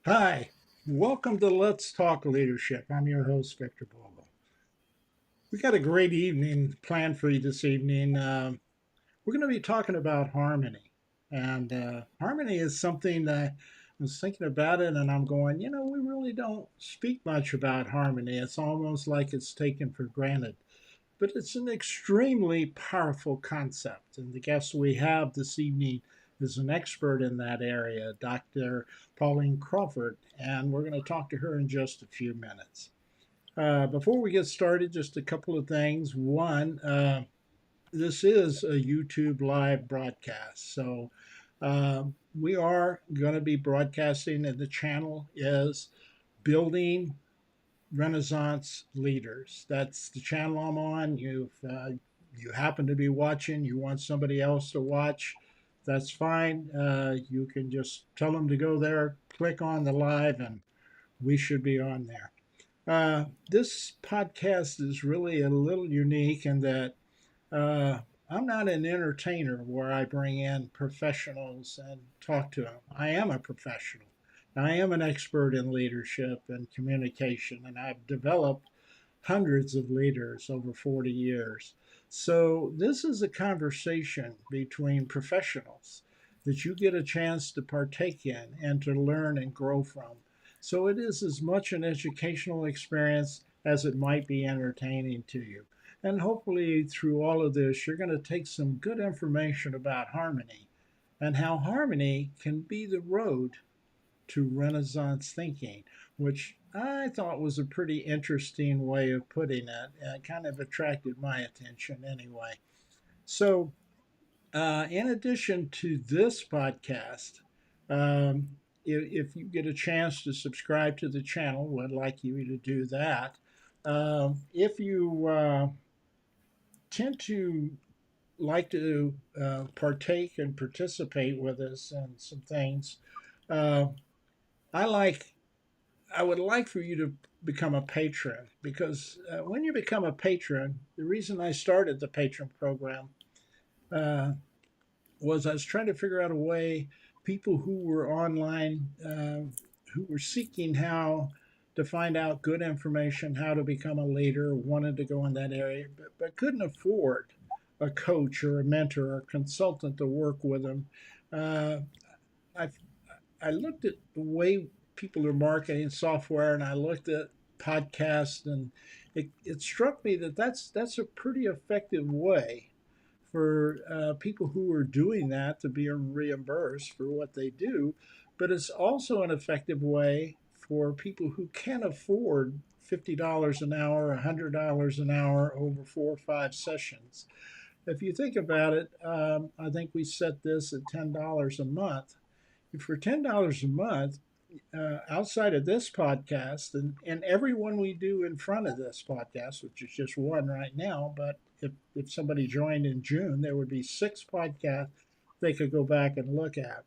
Hi, welcome to Let's Talk Leadership. I'm your host, Victor Bogle. We got a great evening planned for you this evening. We're going to be talking about harmony. And harmony is something that I was thinking about it, and I'm going, we really don't speak much about harmony. It's almost like it's taken for granted. But it's an extremely powerful concept. And the guest we have this evening is an expert in that area, Dr. Pauline Crawford, and we're going to talk to her in just a few minutes. Before we get started, just a couple of things. One, this is a YouTube live broadcast, so we are going to be broadcasting, and the channel is Building Renaissance Leaders. That's the channel I'm on. You happen to be watching, you want somebody else to watch, that's fine. You can just tell them to go there, click on the live, and we should be on there. This podcast is really a little unique in that uh, I'm not an entertainer where I bring in professionals and talk to them. I am a professional. I am an expert in leadership and communication, and I've developed hundreds of leaders over 40 years. So, this is a conversation between professionals that you get a chance to partake in and to learn and grow from. So, it is as much an educational experience as it might be entertaining to you. And hopefully, through all of this, you're going to take some good information about harmony and how harmony can be the road to Renaissance thinking, which I thought was a pretty interesting way of putting it. It kind of attracted my attention anyway. So, in addition to this podcast, um, if you get a chance to subscribe to the channel, I'd like you to do that. If you tend to like to partake and participate with us in some things, uh, I like I would like for you to become a patron because when you become a patron, the reason I started the patron program uh, was I was trying to figure out a way people who were online, who were seeking how to find out good information, how to become a leader, wanted to go in that area, but couldn't afford a coach or a mentor or a consultant to work with them. Uh, I I looked at the way people are marketing software, and I looked at podcasts, and it struck me that that's a pretty effective way for people who are doing that to be reimbursed for what they do. But it's also an effective way for people who can afford $50 an hour, $100 an hour over 4 or 5 sessions. If you think about it, I think we set this at $10 a month. For $10 a month, outside of this podcast and every one we do in front of this podcast, which is just one right now, but if somebody joined in June, there would be 6 podcasts they could go back and look at.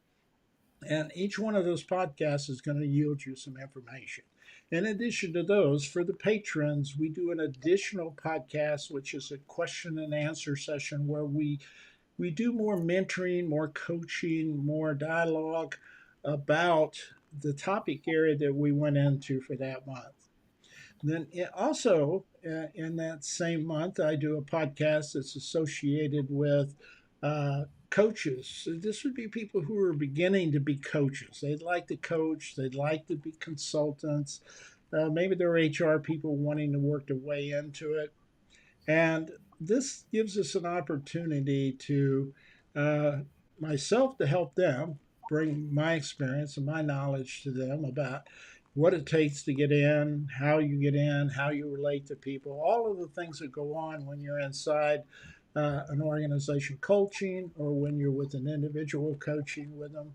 And each one of those podcasts is going to yield you some information. In addition to those, for the patrons, we do an additional podcast, which is a question and answer session where we do more mentoring, more coaching, more dialogue about the topic area that we went into for that month. Then also in that same month, I do a podcast that's associated with coaches. So this would be people who are beginning to be coaches. They'd like to coach, they'd like to be consultants. Maybe they're HR people wanting to work their way into it. And this gives us an opportunity to uh, myself to help them bring my experience and my knowledge to them about what it takes to get in, how you get in, how you relate to people, all of the things that go on when you're inside an organization coaching or when you're with an individual coaching with them.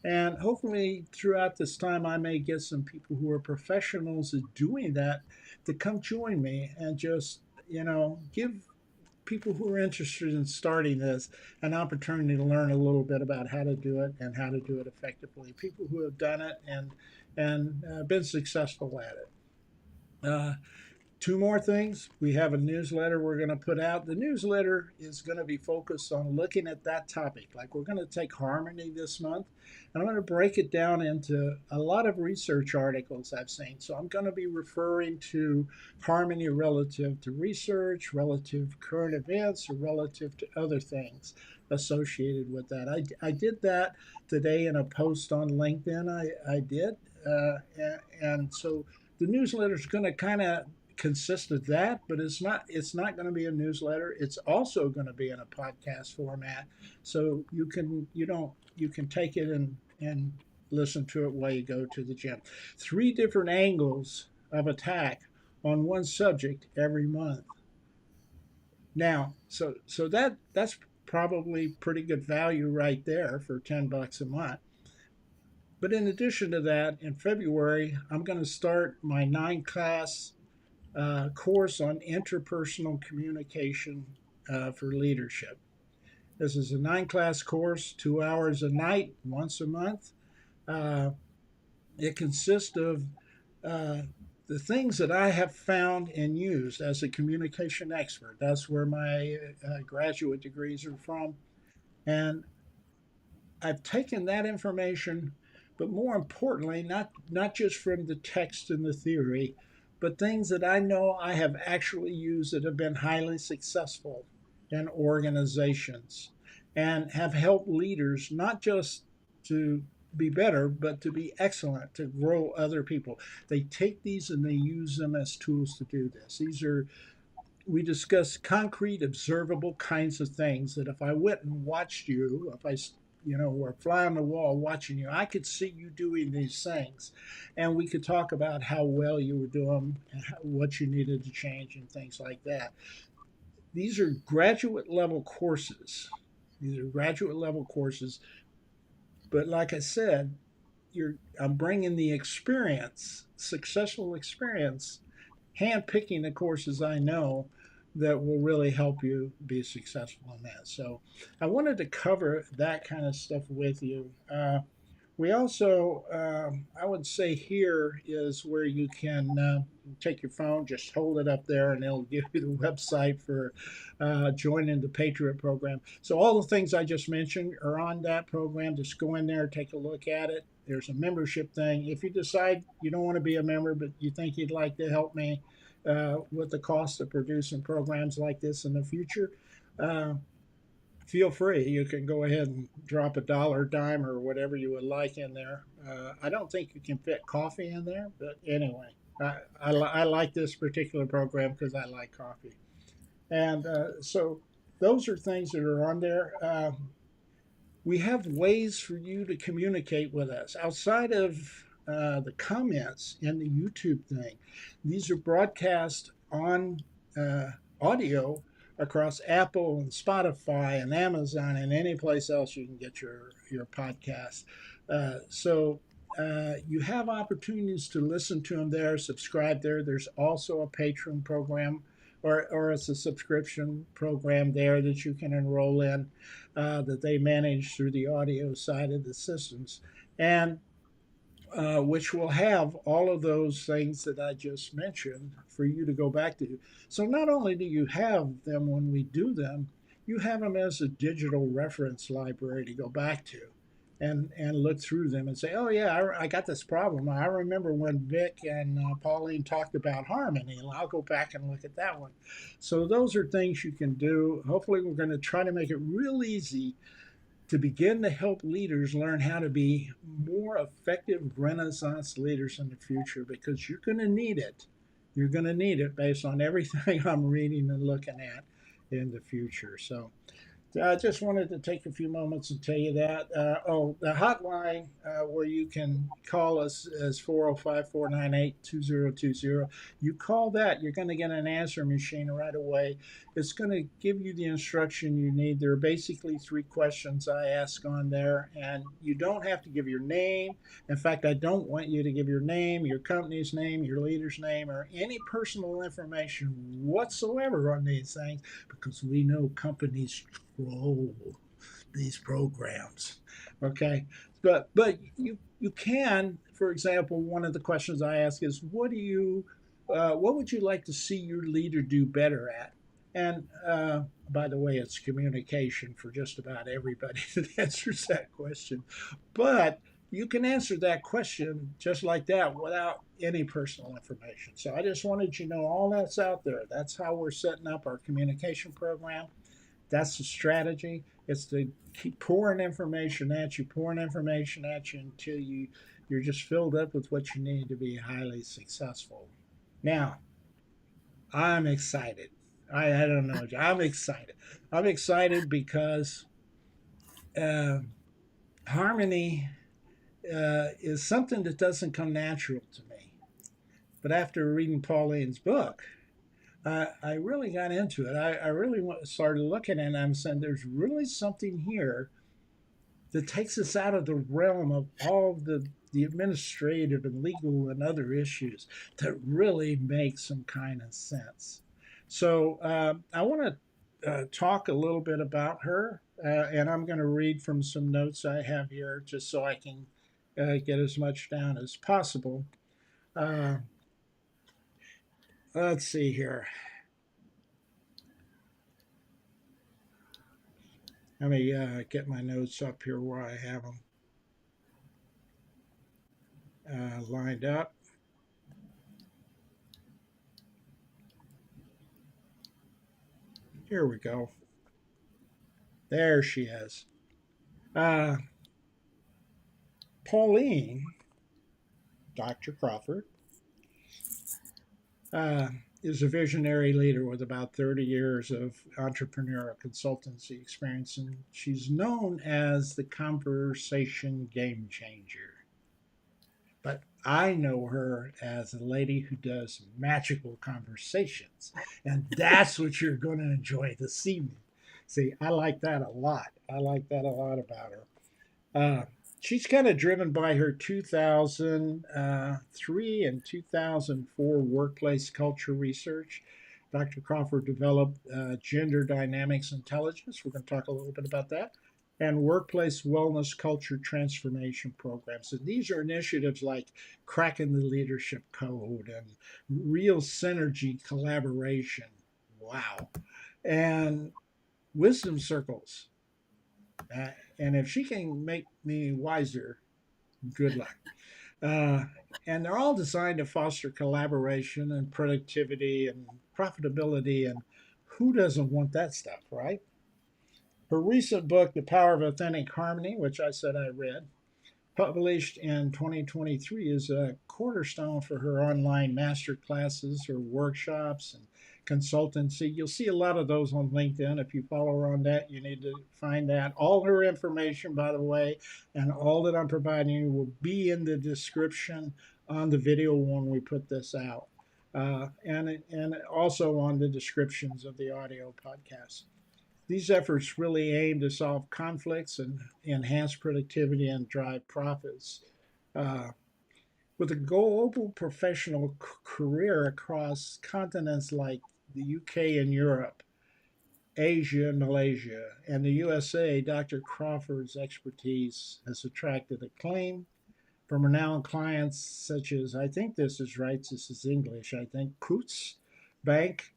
And hopefully, throughout this time, I may get some people who are professionals at doing that to come join me and just, give people who are interested in starting this an opportunity to learn a little bit about how to do it and how to do it effectively. People who have done it and been successful at it. Two more things. We have a newsletter we're going to put out. The newsletter is going to be focused on looking at that topic. Like we're going to take harmony this month, and I'm going to break it down into a lot of research articles I've seen. So I'm going to be referring to harmony relative to research, relative to current events, or relative to other things associated with that. I did that today in a post on LinkedIn. I did. And so the newsletter is going to kind of consist of that, but it's not going to be a newsletter. It's also going to be in a podcast format, so you can take it and listen to it while you go to the gym. Three different angles of attack on one subject every month. Now, so that's probably pretty good value right there for $10 a month. But in addition to that, in February, I'm going to start my 9 class course on interpersonal communication for leadership. This is a 9 class course, 2 hours a night, once a month. Uh, it consists of uh, the things that I have found and used as a communication expert. That's where my graduate degrees are from. And I've taken that information, but more importantly, not just from the text and the theory, but things that I know I have actually used that have been highly successful in organizations and have helped leaders not just to be better, but to be excellent, to grow other people. They take these and they use them as tools to do this. These are We discuss concrete, observable kinds of things that if I went and watched you, if I, were a fly on the wall watching you, I could see you doing these things, and we could talk about how well you were doing and what you needed to change and things like that. These are graduate level courses. These are graduate level courses, but like I said, I'm bringing the experience, successful experience, handpicking the courses I know that will really help you be successful in that. So I wanted to cover that kind of stuff with you. We also, I would say, here is where you can take your phone, just hold it up there, and it'll give you the website for joining the Patriot program. So all the things I just mentioned are on that program. Just go in there, take a look at it. There's a membership thing. If you decide you don't want to be a member, but you think you'd like to help me with the cost of producing programs like this in the future, uh, feel free. You can go ahead and drop a dollar, dime, or whatever you would like in there. I don't think you can fit coffee in there, but anyway, I like this particular program because I like coffee. And so those are things that are on there. We have ways for you to communicate with us outside of the comments in the YouTube thing. These are broadcast on audio across Apple and Spotify and Amazon and any place else you can get your podcast. You have opportunities to listen to them there, subscribe there. There's also a Patreon program, or it's a subscription program there that you can enroll in, that they manage through the audio side of the systems, and which will have all of those things that I just mentioned for you to go back to. So not only do you have them when we do them, you have them as a digital reference library to go back to. And look through them and say, oh yeah, I got this problem. I remember when Vic and Pauline talked about harmony, and I'll go back and look at that one. So those are things you can do. Hopefully, we're going to try to make it real easy to begin to help leaders learn how to be more effective Renaissance leaders in the future, because you're going to need it. You're going to need it based on everything I'm reading and looking at in the future. So I just wanted to take a few moments and tell you that. The hotline where you can call us is 405-498-2020. You call that, you're going to get an answer machine right away. It's going to give you the instruction you need. There are basically 3 questions I ask on there, and you don't have to give your name. In fact, I don't want you to give your name, your company's name, your leader's name, or any personal information whatsoever on these things, because we know companies troll these programs. Okay, but you can, for example, one of the questions I ask is, what do you what would you like to see your leader do better at? And by the way, it's communication for just about everybody that answers that question. But you can answer that question just like that without any personal information. So I just wanted you to know all that's out there. That's how we're setting up our communication program. That's the strategy. It's to keep pouring information at you until you're just filled up with what you need to be highly successful. Now, I'm excited. I don't know. I'm excited. I'm excited because uh, harmony is something that doesn't come natural to me. But after reading Pauline's book, I really got into it. I really started looking at it and I'm saying there's really something here that takes us out of the realm of all of the administrative and legal and other issues that really make some kind of sense. So I want to talk a little bit about her, and I'm going to read from some notes I have here just so I can get as much down as possible. Uh, let's see here. Let me get my notes up here where I have them lined up. Here we go. There she is. Uh, Pauline, Dr. Crawford, uh, is a visionary leader with about 30 years of entrepreneurial consultancy experience, and she's known as the conversation game changer. But I know her as a lady who does magical conversations, and that's what you're going to enjoy this evening. See, I like that a lot. I like that a lot about her. Uh, she's kind of driven by her 2003 and 2004 workplace culture research. Dr. Crawford developed gender dynamics intelligence. We're going to talk a little bit about that. And workplace wellness culture transformation programs. And these are initiatives like cracking the leadership code and real synergy collaboration. Wow. And wisdom circles. Uh, and if she can make me wiser, good luck. Uh, and they're all designed to foster collaboration and productivity and profitability. And who doesn't want that stuff, right? Her recent book, The Power of Authentic Harmony, which I said I read, published in 2023, is a cornerstone for her online master classes, her workshops, and consultancy. You'll see a lot of those on LinkedIn. If you follow her on that, you need to find that. All her information, by the way, and all that I'm providing you will be in the description on the video when we put this out. And also on the descriptions of the audio podcast. These efforts really aim to solve conflicts and enhance productivity and drive profits. Uh, with a global professional career across continents like the UK and Europe, Asia and Malaysia, and the USA, Dr. Crawford's expertise has attracted acclaim from renowned clients such as, I think this is right, this is English, I think, Coutts Bank,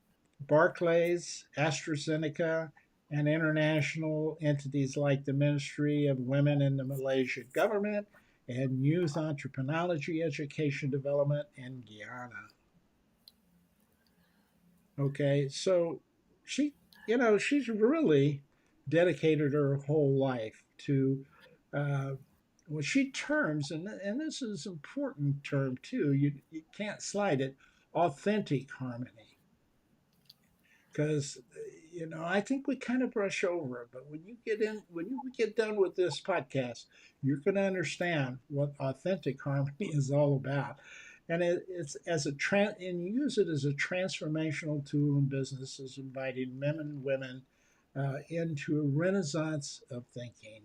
Barclays, AstraZeneca, and international entities like the Ministry of Women in the Malaysian government and Youth Entrepreneurship Education Development in Guyana. Okay, so she, she's really dedicated her whole life to uh, what she terms, and this is an important term too, you can't slide it, authentic harmony. Because, I think we kind of brush over it, but when you get done with this podcast, you're going to understand what authentic harmony is all about. And it's and use it as a transformational tool in businesses, inviting men and women into a renaissance of thinking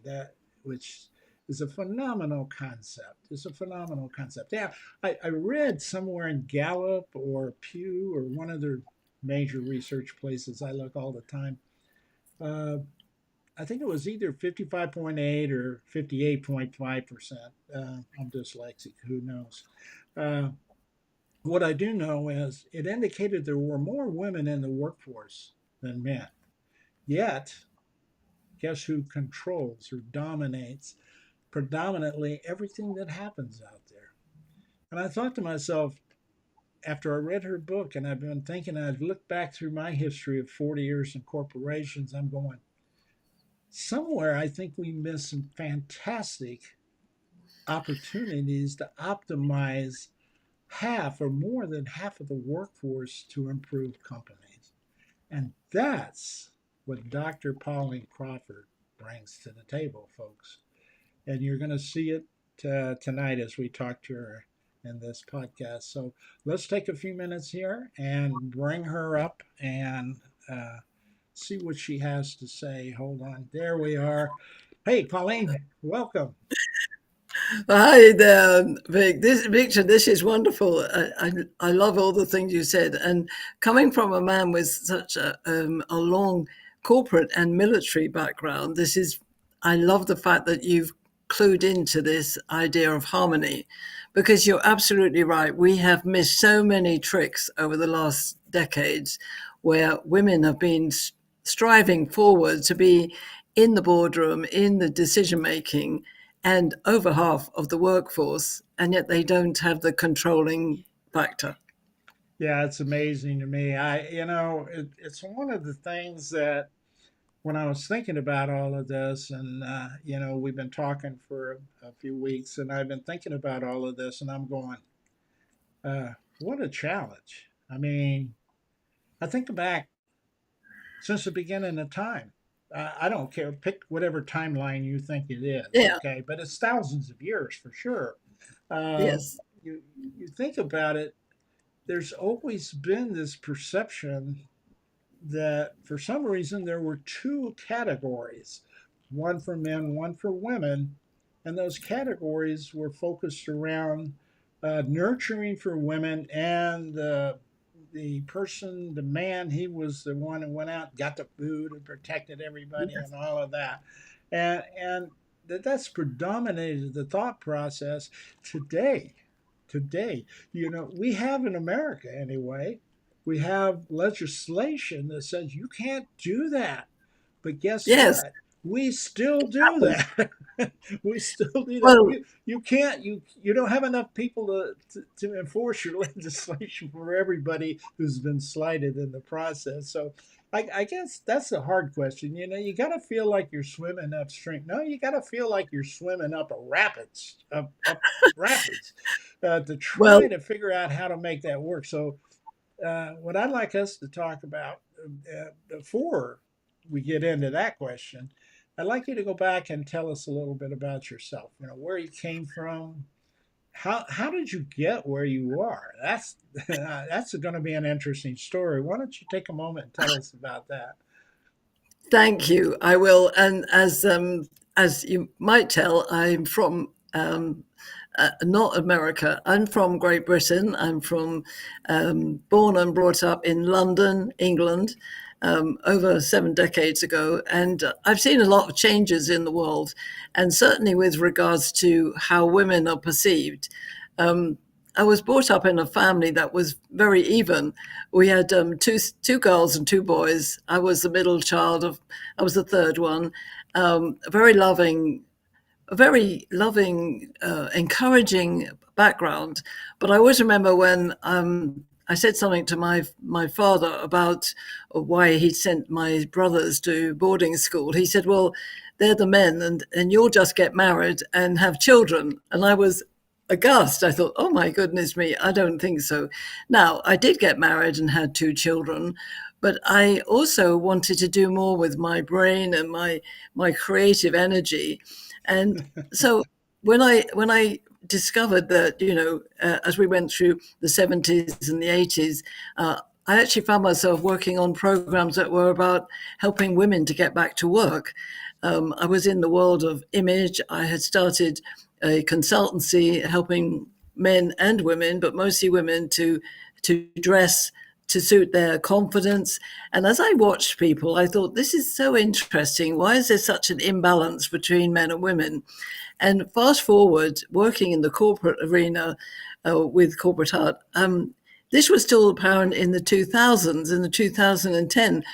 which is a phenomenal concept. It's a phenomenal concept. Yeah, I read somewhere in Gallup or Pew or one of their major research places I look all the time. Uh, I think it was either 55.8 or 58.5%. I'm dyslexic, who knows? Uh, What I do know is it indicated there were more women in the workforce than men. Yet, guess who controls or dominates predominantly everything that happens out there? And I thought to myself, after I read her book, and I've been thinking, I've looked back through my history of 40 years in corporations, I'm going, somewhere I think we missed some fantastic opportunities to optimize half or more than half of the workforce to improve companies. And that's what Dr. Pauline Crawford brings to the table, folks. And you're going to see it tonight as we talk to her in this podcast. So let's take a few minutes here and bring her up and see what she has to say. Hold on. There we are. Hey, Pauline, welcome. Hi there, Vic. Victor, this is wonderful. I love all the things you said. And coming from a man with such a long corporate and military background, I love the fact that you've clued into this idea of harmony because you're absolutely right. We have missed so many tricks over the last decades where women have been striving forward to be in the boardroom, in the decision making and over half of the workforce, and yet they don't have the controlling factor. Yeah, it's amazing to me. It's one of the things that when I was thinking about all of this, and we've been talking for a few weeks, and I've been thinking about all of this, and I'm going, what a challenge. I mean, I think back since the beginning of time. I don't care. Pick whatever timeline you think it is, Yeah, okay? But it's thousands of years for sure. Uh, yes, you you think about it. There's always been this perception that for some reason there were two categories, one for men, one for women, and those categories were focused around nurturing for women and the person, the man, he was the one who went out, got the food, and protected everybody, and yes, all of that, and that's predominated the thought process today. Today, we have in America anyway, we have legislation that says you can't do that. But guess yes. what? We still do Happens. that. We still do that. Well, You can't you don't have enough people to enforce your legislation for everybody who's been slighted in the process. So I guess that's a hard question. You got to feel like you're swimming upstream. No, you got to feel like you're swimming up a rapids, up rapids, to well, try to figure out how to make that work. So what I'd like us to talk about before we get into that question, I'd like you to go back and tell us a little bit about yourself. Where you came from. How did you get where you are? That's going to be an interesting story. Why don't you take a moment and tell us about that? thank you. I will. And as you might tell, I'm from not America. I'm from Great Britain. I'm from born and brought up in London, England, over 7 decades ago, and I've seen a lot of changes in the world, and certainly with regards to how women are perceived. Um, I was brought up in a family that was very even. We had two girls and two boys. I was the middle child of. I was the third one. Very loving, a very loving, encouraging background. But I always remember when I said something to my father about why he'd sent my brothers to boarding school. He said, "Well, they're the men, and you'll just get married and have children." And I was aghast. I thought, "Oh my goodness me, I don't think so." Now, I did get married and had two children, but I also wanted to do more with my brain and my creative energy. And so when I discovered that, as we went through the 70s and the 80s, I actually found myself working on programs that were about helping women to get back to work. I was in the world of image. I had started a consultancy helping men and women, but mostly women, to dress to suit their confidence. And as I watched people, I thought, this is so interesting. Why is there such an imbalance between men and women? And fast forward, working in the corporate arena with corporate art, this was still apparent in the 2000s, in the 2010.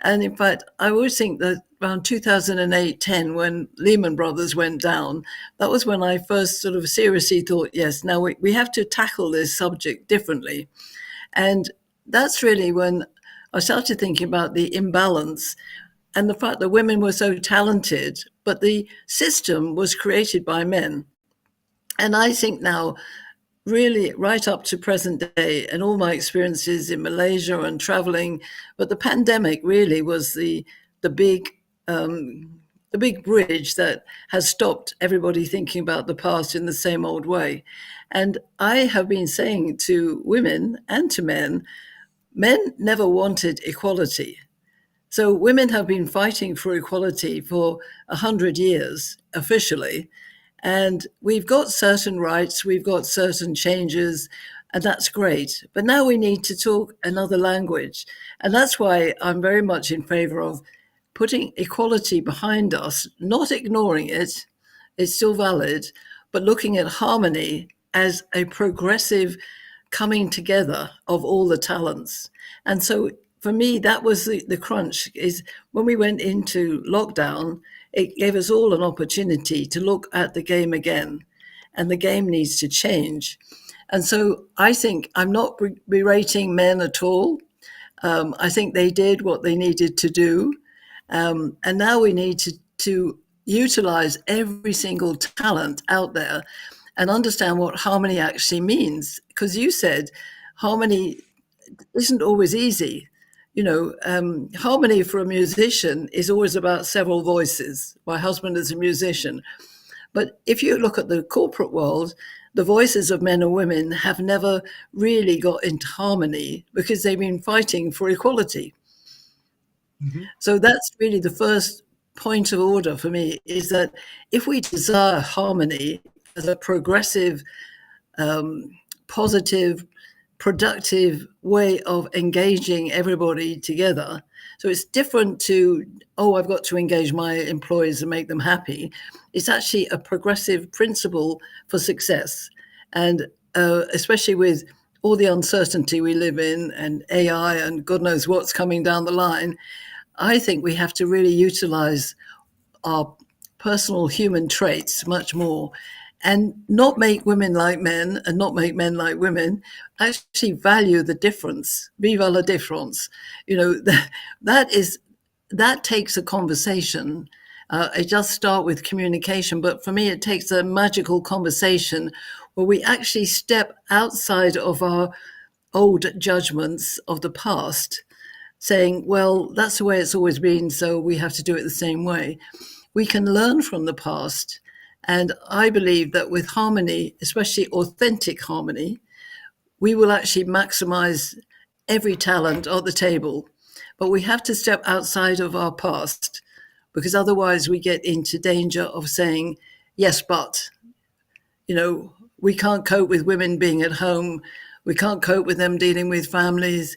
And in fact, I always think that around 2008-10, when Lehman Brothers went down, that was when I first sort of seriously thought, yes, now we have to tackle this subject differently. And that's really when I started thinking about the imbalance and the fact that women were so talented, but the system was created by men. And I think now, really, right up to present day, and all my experiences in Malaysia and traveling, but the pandemic really was the big the big bridge that has stopped everybody thinking about the past in the same old way. And I have been saying to women and to men never wanted equality. So women have been fighting for equality for 100 years officially, and we've got certain rights, we've got certain changes, and that's great. But now we need to talk another language. And that's why I'm very much in favor of putting equality behind us, not ignoring it, it's still valid, but looking at harmony as a progressive coming together of all the talents. And so for me, that was the crunch is when we went into lockdown, it gave us all an opportunity to look at the game again. And the game needs to change. And so I think I'm not berating men at all. I think they did what they needed to do. And now we need to utilize every single talent out there and understand what harmony actually means. Because you said harmony isn't always easy. Harmony for a musician is always about several voices. My husband is a musician. But if you look at the corporate world, the voices of men and women have never really got into harmony because they've been fighting for equality. Mm-hmm. So that's really the first point of order for me is that if we desire harmony as a progressive, positive, productive way of engaging everybody together. So it's different to, oh, I've got to engage my employees and make them happy. It's actually a progressive principle for success. And especially with all the uncertainty we live in and AI and God knows what's coming down the line, I think we have to really utilize our personal human traits much more and not make women like men and not make men like women. Actually value the difference. Viva la difference. That is that takes a conversation. It does start with communication, but for me it takes a magical conversation where we actually step outside of our old judgments of the past, saying, well, that's the way it's always been, so we have to do it the same way. We can learn from the past. And I believe that with harmony, especially authentic harmony, we will actually maximize every talent at the table. But we have to step outside of our past because otherwise we get into danger of saying, yes, but, we can't cope with women being at home. We can't cope with them dealing with families.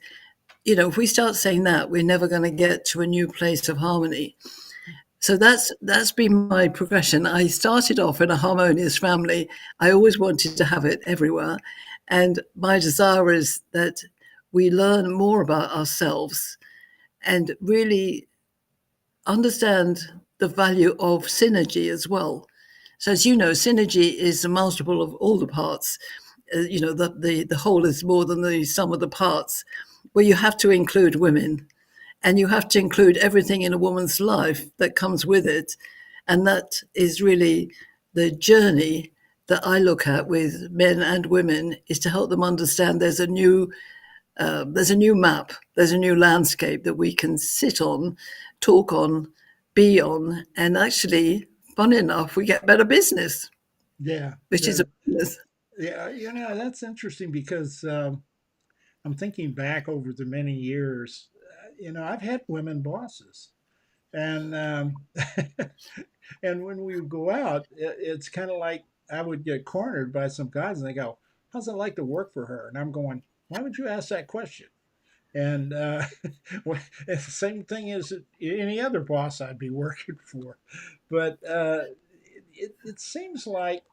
If we start saying that, we're never going to get to a new place of harmony. So that's been my progression. I started off in a harmonious family. I always wanted to have it everywhere. And my desire is that we learn more about ourselves and really understand the value of synergy as well. So as you know, synergy is a multiple of all the parts. The whole is more than the sum of the parts, where you have to include women and you have to include everything in a woman's life that comes with it. And that is really the journey that I look at with men and women, is to help them understand there's a new map, there's a new landscape that we can sit on, talk on, be on, and actually, fun enough, we get better business, Yeah, which is yeah, a business. yeah. That's interesting because I'm thinking back over the many years. I've had women bosses, and and when we would go out, it's kind of like I would get cornered by some guys, and they go, "How's it like to work for her?" And I'm going, "Why would you ask that question?" And it's the same thing as any other boss I'd be working for. But it seems like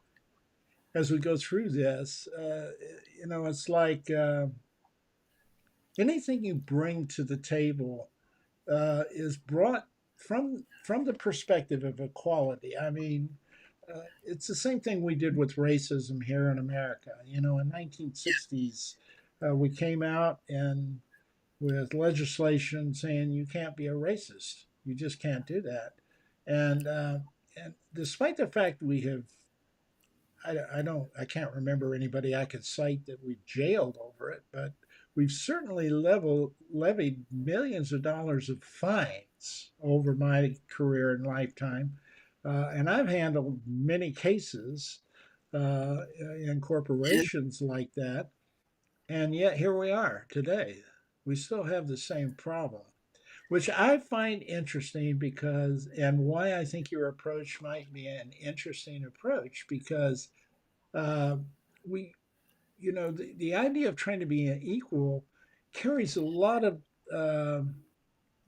as we go through this, it's like anything you bring to the table is brought from the perspective of equality. I mean, it's the same thing we did with racism here in America. In 1960s, we came out and with legislation saying you can't be a racist. You just can't do that. And despite the fact we have, I can't remember anybody I could cite that we jailed over it, but we've certainly levied millions of dollars of fines over my career and lifetime. And I've handled many cases in corporations like that. And yet here we are today. We still have the same problem, which I find interesting because, and why I think your approach might be an interesting approach because uh, we, the idea of trying to be an equal carries a lot of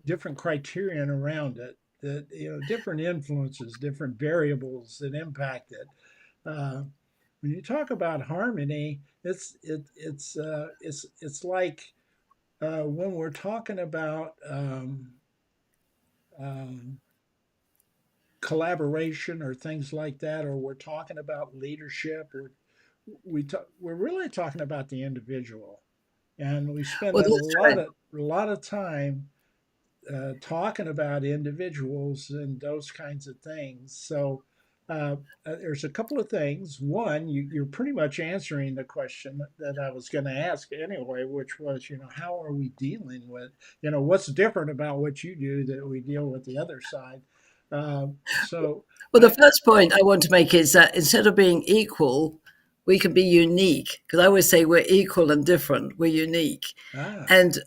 different criterion around it that, different influences, different variables that impact it. Uh, when you talk about harmony, it's like when we're talking about um, collaboration or things like that, or we're talking about leadership, or we're really talking about the individual, and we spend Well, a that's lot right. of talking about individuals and those kinds of things. So there's a couple of things. One, you're pretty much answering the question that I was going to ask anyway, which was, how are we dealing with, what's different about what you do that we deal with the other side. So Well, the I, first point I want to make is that instead of being equal, we can be unique. Because I always say we're equal and different. We're unique. ah, And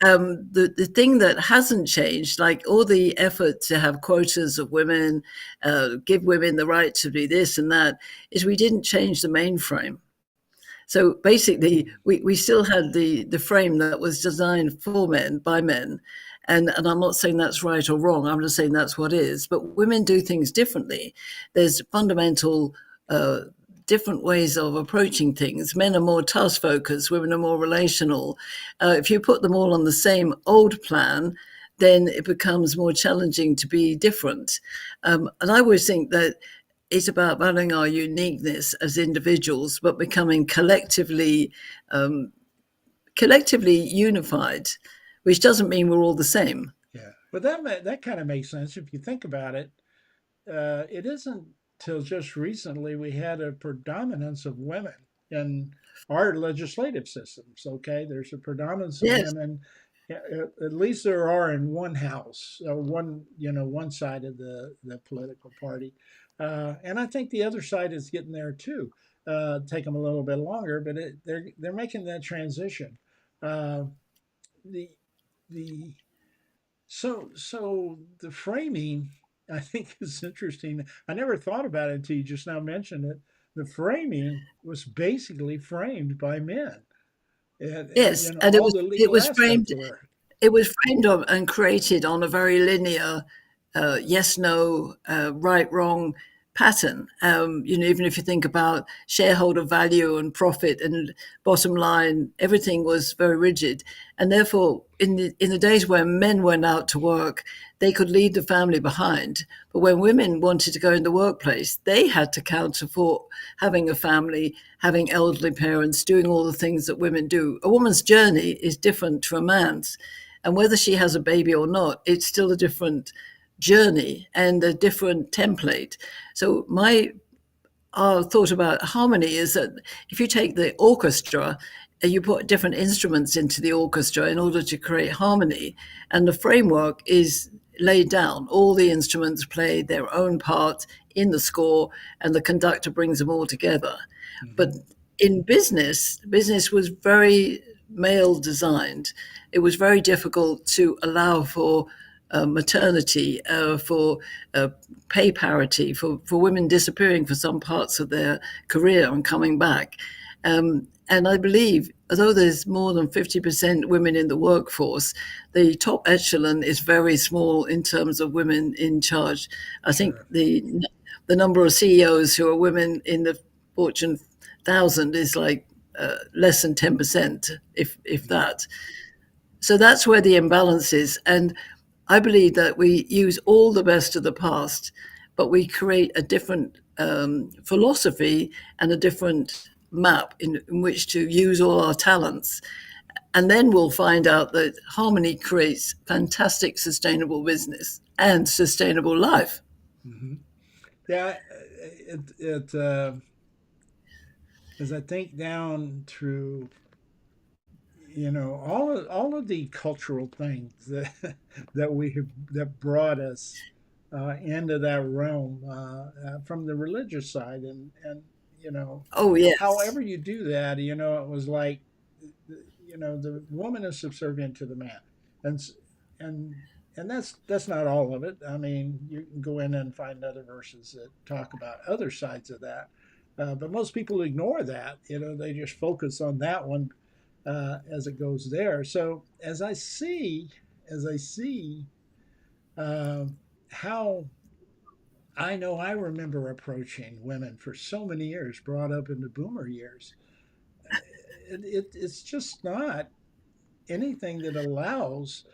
the thing that hasn't changed, like all the effort to have quotas of women, give women the right to be this and that, is we didn't change the mainframe. So basically, mm, we still had the frame that was designed for men by men. And I'm not saying that's right or wrong. I'm just saying that's what is. But women do things differently. There's fundamental uh, different ways of approaching things. Men are more task focused, women are more relational. If you put them all on the same old plan, then it becomes more challenging to be different. And I always think that it's about valuing our uniqueness as individuals, but becoming um, collectively unified, which doesn't mean we're all the same. yeah, but that kind of makes sense if you think about it. It isn't till just recently we had a predominance of women in our legislative systems. Okay, there's a predominance of Yes, women. At least there are in one house, one side of the political party, and I think the other side is getting there too. Take them a little bit longer, but they're making that transition. Uh, the the so the framing, I think, is interesting. I never thought about it until you just now mentioned it. The framing was basically framed by men, and yes, and all the it legal was framed aspects were. it was framed on and created on a very linear yes no right wrong pattern. Even if you think about shareholder value and profit and bottom line, everything was very rigid, and therefore in the days when men went out to work, they could leave the family behind. But when women wanted to go in the workplace, they had to counter for having a family, having elderly parents, doing all the things that women do. A woman's journey is different to a man's. And whether she has a baby or not, it's still a different journey and a different template. So my our thought about harmony is that if you take the orchestra, you put different instruments into the orchestra in order to create harmony, and the framework is laid down. All the instruments play their own part in the score, and the conductor brings them all together. But Hmm. in business was very male designed. It was very difficult to allow for maternity, for uh, pay parity, for women disappearing for some parts of their career and coming back. And I believe, although there's more than 50% women in the workforce, the top echelon is very small in terms of women in charge. I think Sure. the number of CEOs who are women in the Fortune 1,000 is like less than 10%, if that. So that's where the imbalance is. And I believe that we use all the best of the past, but we create a different philosophy and a different map in which to use all our talents. And then we'll find out that harmony creates fantastic sustainable business and sustainable life. Hmm. Yeah, as I think down through, all of the cultural things that that we have that brought us into that realm from the religious side, and Oh, yes. however you do that, it was like, the woman is subservient to the man, and and and that's not all of it. I mean, you can go in and find other verses that talk about other sides of that, but most people ignore that. They just focus on that one as it goes there. So as I see uh, how I remember approaching women for so many years, brought up in the boomer years. It's just not anything that allows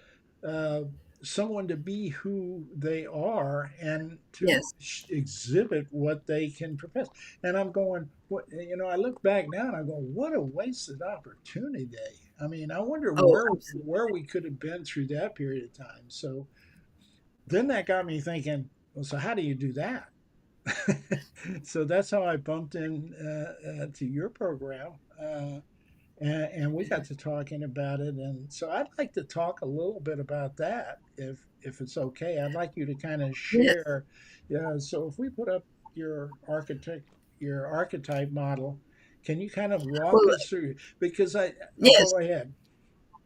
uh, someone to be who they are and to Yes. exhibit what they can profess. And I'm going, what, I look back now and I go, what a wasted opportunity. I mean, I wonder Oh, where absolutely. we could have been through that period of time. So then that got me thinking, well, so how do you do that? So that's how I bumped in to your program. And we got to talking about it, and so I'd like to talk a little bit about that, if it's okay. I'd like you to kind of Yes. share. Yeah. So if we put up your your archetype model, can you kind of walk Well, us through? Because I'll yes. go ahead.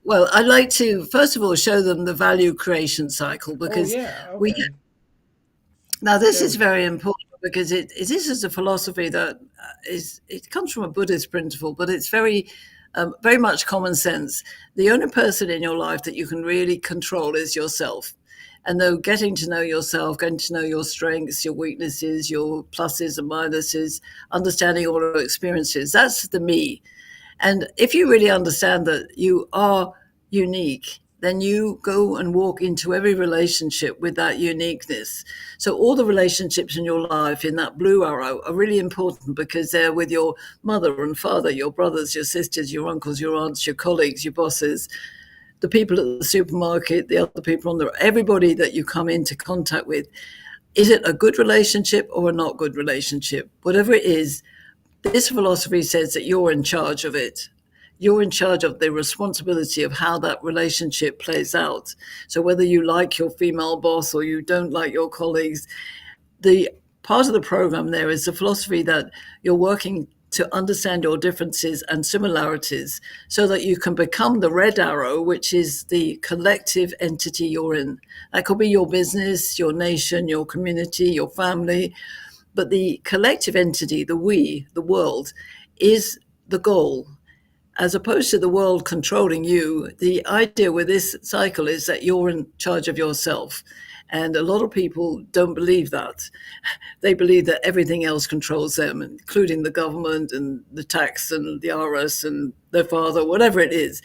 Well, I'd like to first of all show them the value creation cycle Oh because yeah. we Okay. now this There is we go. very important because this is a philosophy that it comes from a Buddhist principle, but it's very much common sense. The only person in your life that you can really control is yourself. And though getting to know yourself, getting to know your strengths, your weaknesses, your pluses and minuses, understanding all your experiences, that's the me. And if you really understand that you are unique, then you go and walk into every relationship with that uniqueness. So, all the relationships in your life in that blue arrow are really important because they're with your mother and father, your brothers, your sisters, your uncles, your aunts, your colleagues, your bosses, the people at the supermarket, the other people on the everybody that you come into contact with. Is it a good relationship or a not good relationship? Whatever it is, this philosophy says that you're in charge of it. You're in charge of the responsibility of how that relationship plays out. So, whether you like your female boss or you don't like your colleagues, the part of the program there is the philosophy that you're working to understand your differences and similarities so that you can become the red arrow, which is the collective entity you're in. That could be your business, your nation, your community, your family, but the collective entity, the we, the world, is the goal. As opposed to the world controlling you, the idea with this cycle is that you're in charge of yourself. And a lot of people don't believe that. They believe that everything else controls them, including the government and the tax and the IRS and their father, whatever it is.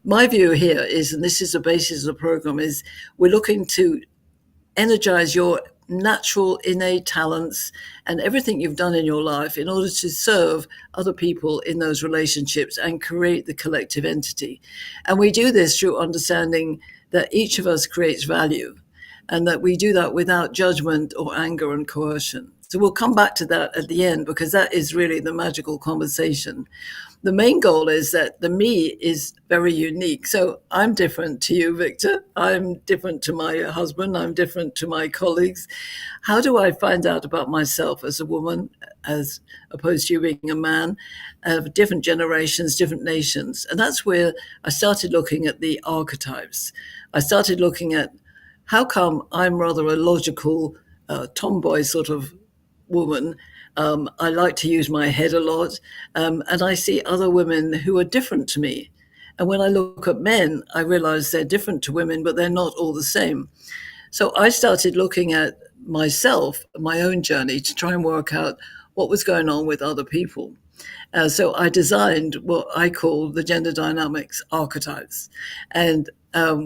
My view here is, and this is the basis of the program, is we're looking to energize your natural innate talents and everything you've done in your life in order to serve other people in those relationships and create the collective entity. And we do this through understanding that each of us creates value and that we do that without judgment or anger and coercion. So we'll come back to that at the end because that is really the magical conversation. The main goal is that the me is very unique. So I'm different to you, Victor. I'm different to my husband. I'm different to my colleagues. How do I find out about myself as a woman, as opposed to you being a man, of different generations, different nations? And that's where I started looking at the archetypes. I started looking at how come I'm rather a logical, tomboy sort of woman. I like to use my head a lot, and I see other women who are different to me. And when I look at men, I realize they're different to women, but they're not all the same. So I started looking at myself, my own journey, to try and work out what was going on with other people. So I designed what I call the gender dynamics archetypes. And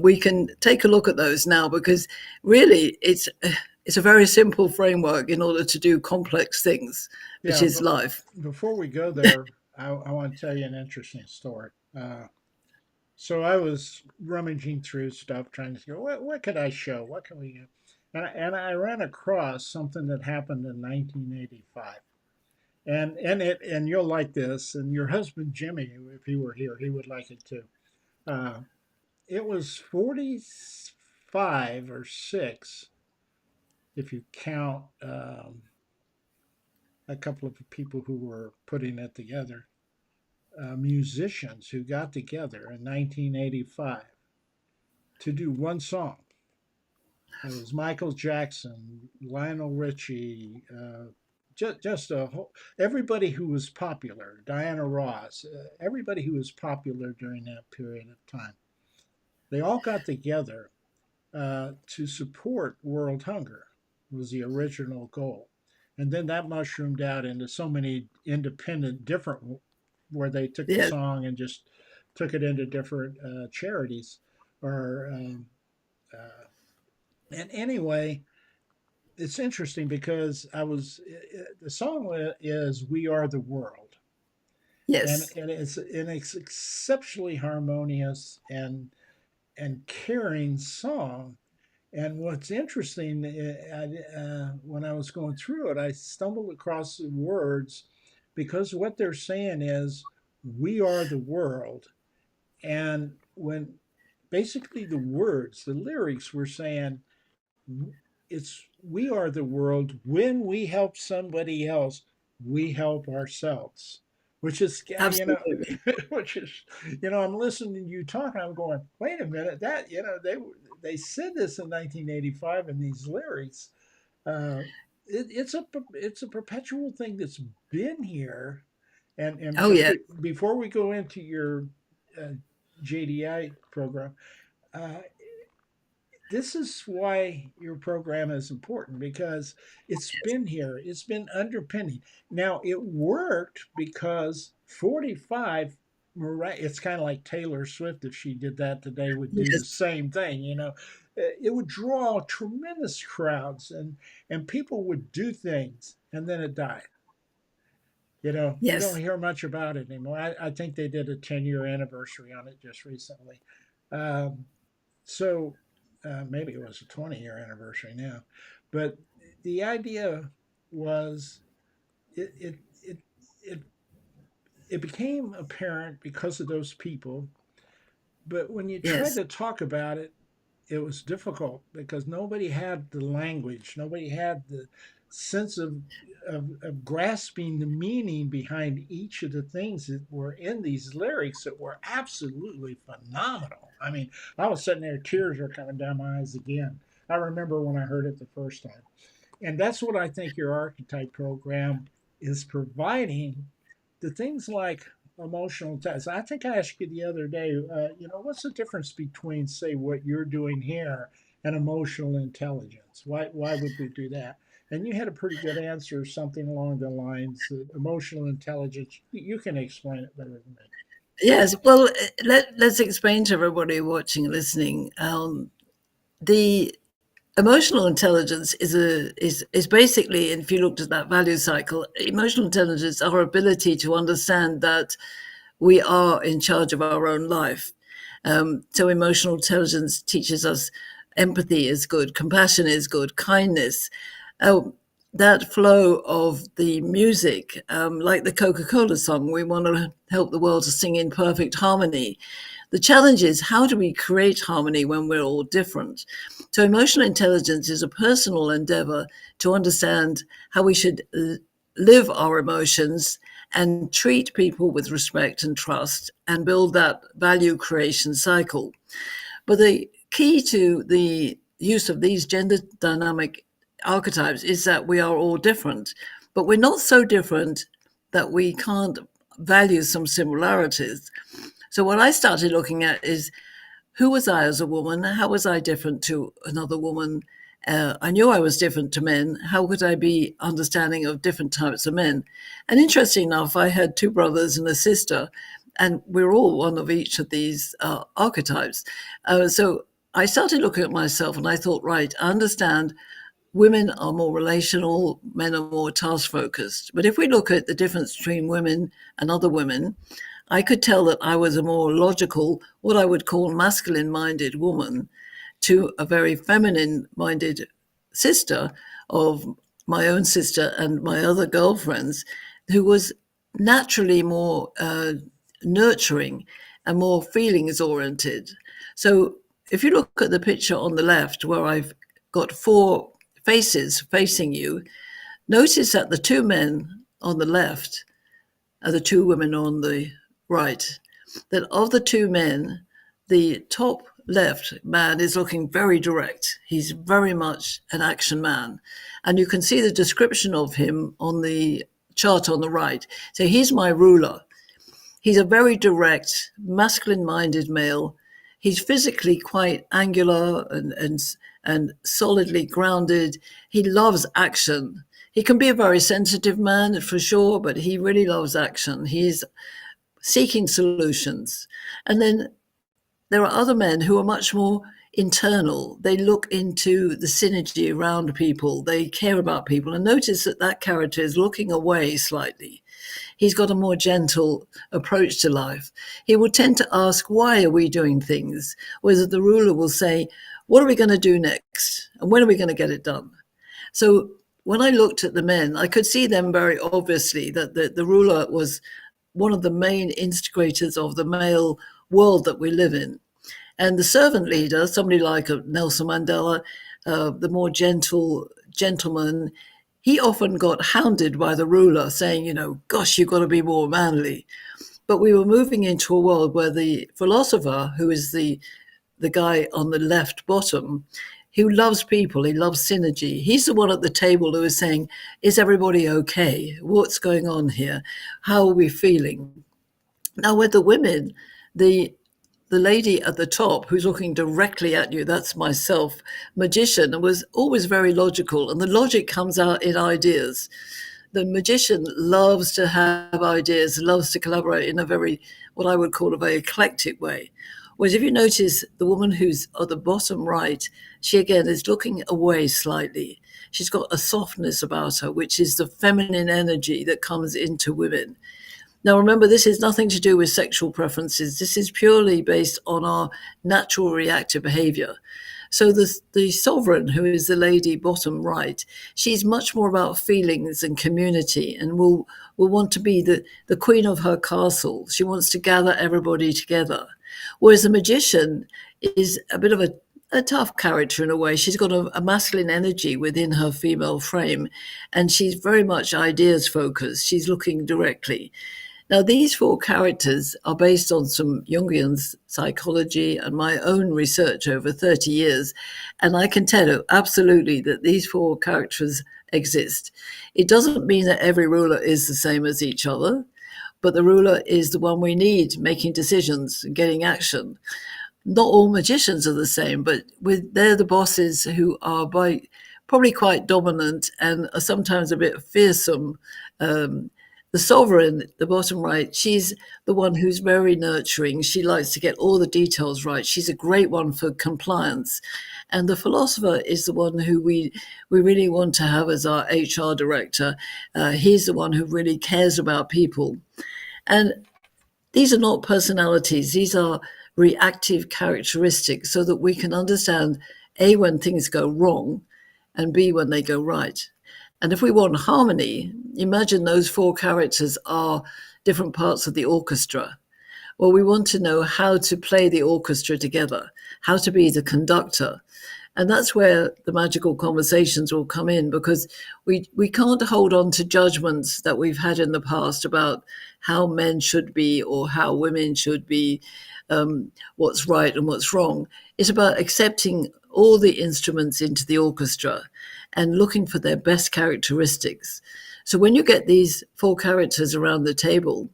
we can take a look at those now, because really it's a very simple framework in order to do complex things, which Yeah, is but life. before we go there, I want to tell you an interesting story. So I was rummaging through stuff, trying to go, what could I show? What can we do? And I ran across something that happened in 1985. And you'll like this, and your husband Jimmy, if he were here, he would like it too. Uh, it was 45 or 6, if you count a couple of people who were putting it together, musicians who got together in 1985 to do one song. It was Michael Jackson, Lionel Richie, just a whole, everybody who was popular, Diana Ross, everybody who was popular during that period of time. They all got together to support world hunger, was the original goal. And then that mushroomed out into so many independent, different, where they took the Yes, song and just took it into different charities. Or and anyway, it's interesting because the song is "We Are the World," and yes, it's exceptionally harmonious and caring song. And what's interesting, when I was going through it, I stumbled across the words, because what they're saying is, "We are the world." And when basically the words, the lyrics were saying, it's we are the world. When we help somebody else, we help ourselves, which is, absolutely. which is, I'm listening to you talk, and I'm going, wait a minute, that, they said this in 1985 in these lyrics. uh, it's a perpetual thing that's been here. And Oh, just yeah. before we go into your uh, JDI program, uh, this is why your program is important, because it's been here, it's been underpinning. Now it worked because 45, it's kind of like Taylor Swift, if she did that today, would do the Yes, same thing. It would draw tremendous crowds, and people would do things, and then it died. You don't yes, hear much about it anymore. I think they did a 10-year anniversary on it just recently. um, so maybe it was a 20-year anniversary now. But the idea was, it, it, it, it, it became apparent because of those people. But when you tried yes, to talk about it, it was difficult because nobody had the language, nobody had the sense of grasping the meaning behind each of the things that were in these lyrics that were absolutely phenomenal. I mean, I was sitting there, tears are coming down my eyes again. I remember when I heard it the first time. And that's what I think your archetype program is providing, the things like emotional tests. I think I asked you the other day, what's the difference between, say, what you're doing here and emotional intelligence? Why would we do that? And you had a pretty good answer, something along the lines of emotional intelligence. You can explain it better than me. yes. Well, let's explain to everybody watching and listening. The emotional intelligence is basically, if you looked at that value cycle, emotional intelligence, our ability to understand that we are in charge of our own life. So emotional intelligence teaches us empathy is good, compassion is good, kindness. Oh, that flow of the music, like the Coca-Cola song, we want to help the world to sing in perfect harmony. The challenge is, how do we create harmony when we're all different? So emotional intelligence is a personal endeavor to understand how we should live our emotions and treat people with respect and trust and build that value creation cycle. But the key to the use of these gender dynamic archetypes is that we are all different, but we're not so different that we can't value some similarities. So what I started looking at is, who was I as a woman? How was I different to another woman? I knew I was different to men. How could I be understanding of different types of men? And interesting enough, I had two brothers and a sister, and we're all one of each of these archetypes. So I started looking at myself and I thought, right, I understand women are more relational, men are more task focused. But if we look at the difference between women and other women, I could tell that I was a more logical, what I would call masculine minded woman to a very feminine minded sister of my own sister and my other girlfriends, who was naturally more nurturing and more feelings oriented. So if you look at the picture on the left, where I've got four faces facing you, notice that the two men on the left are the two women on the right. That of the two men, the top left man is looking very direct. He's very much an action man. And you can see the description of him on the chart on the right. So he's my ruler. He's a very direct, masculine minded male. He's physically quite angular and solidly grounded. He loves action. He can be a very sensitive man for sure, but he really loves action. He's seeking solutions. And then there are other men who are much more internal. They look into the synergy around people. They care about people. And notice that that character is looking away slightly. He's got a more gentle approach to life. He will tend to ask, why are we doing things? Whereas the ruler will say, what are we going to do next? And when are we going to get it done? So when I looked at the men, I could see them very obviously that the ruler was one of the main instigators of the male world that we live in. And the servant leader, somebody like Nelson Mandela, the more gentle gentleman, he often got hounded by the ruler saying, gosh, you've got to be more manly. But we were moving into a world where the philosopher, who is the guy on the left bottom, who loves people, he loves synergy. He's the one at the table who is saying, is everybody okay? What's going on here? How are we feeling? Now, with the women, the lady at the top who's looking directly at you, that's myself, magician, and was always very logical. And the logic comes out in ideas. The magician loves to have ideas, loves to collaborate in a very, what I would call a very eclectic way. Whereas if you notice the woman who's at the bottom right, she again is looking away slightly. She's got a softness about her, which is the feminine energy that comes into women. Now, remember, this is nothing to do with sexual preferences. This is purely based on our natural reactive behavior. So the sovereign, who is the lady bottom right, she's much more about feelings and community and will want to be the queen of her castle. She wants to gather everybody together. Whereas the magician is a bit of a tough character in a way. She's got a masculine energy within her female frame, and she's very much ideas focused. She's looking directly. Now, these four characters are based on some Jungian psychology and my own research over 30 years. And I can tell you absolutely that these four characters exist. It doesn't mean that every ruler is the same as each other, but the ruler is the one we need making decisions and getting action. Not all magicians are the same, but they're the bosses who are probably quite dominant and are sometimes a bit fearsome. The sovereign, the bottom right, she's the one who's very nurturing. She likes to get all the details right. She's a great one for compliance. And the philosopher is the one who we really want to have as our HR director. He's the one who really cares about people. And these are not personalities. These are reactive characteristics so that we can understand, A, when things go wrong, and B, when they go right. And if we want harmony, imagine those four characters are different parts of the orchestra. Well, we want to know how to play the orchestra together, how to be the conductor. And that's where the magical conversations will come in, because we can't hold on to judgments that we've had in the past about how men should be or how women should be, what's right and what's wrong. It's about accepting all the instruments into the orchestra and looking for their best characteristics. So when you get these four characters around the table,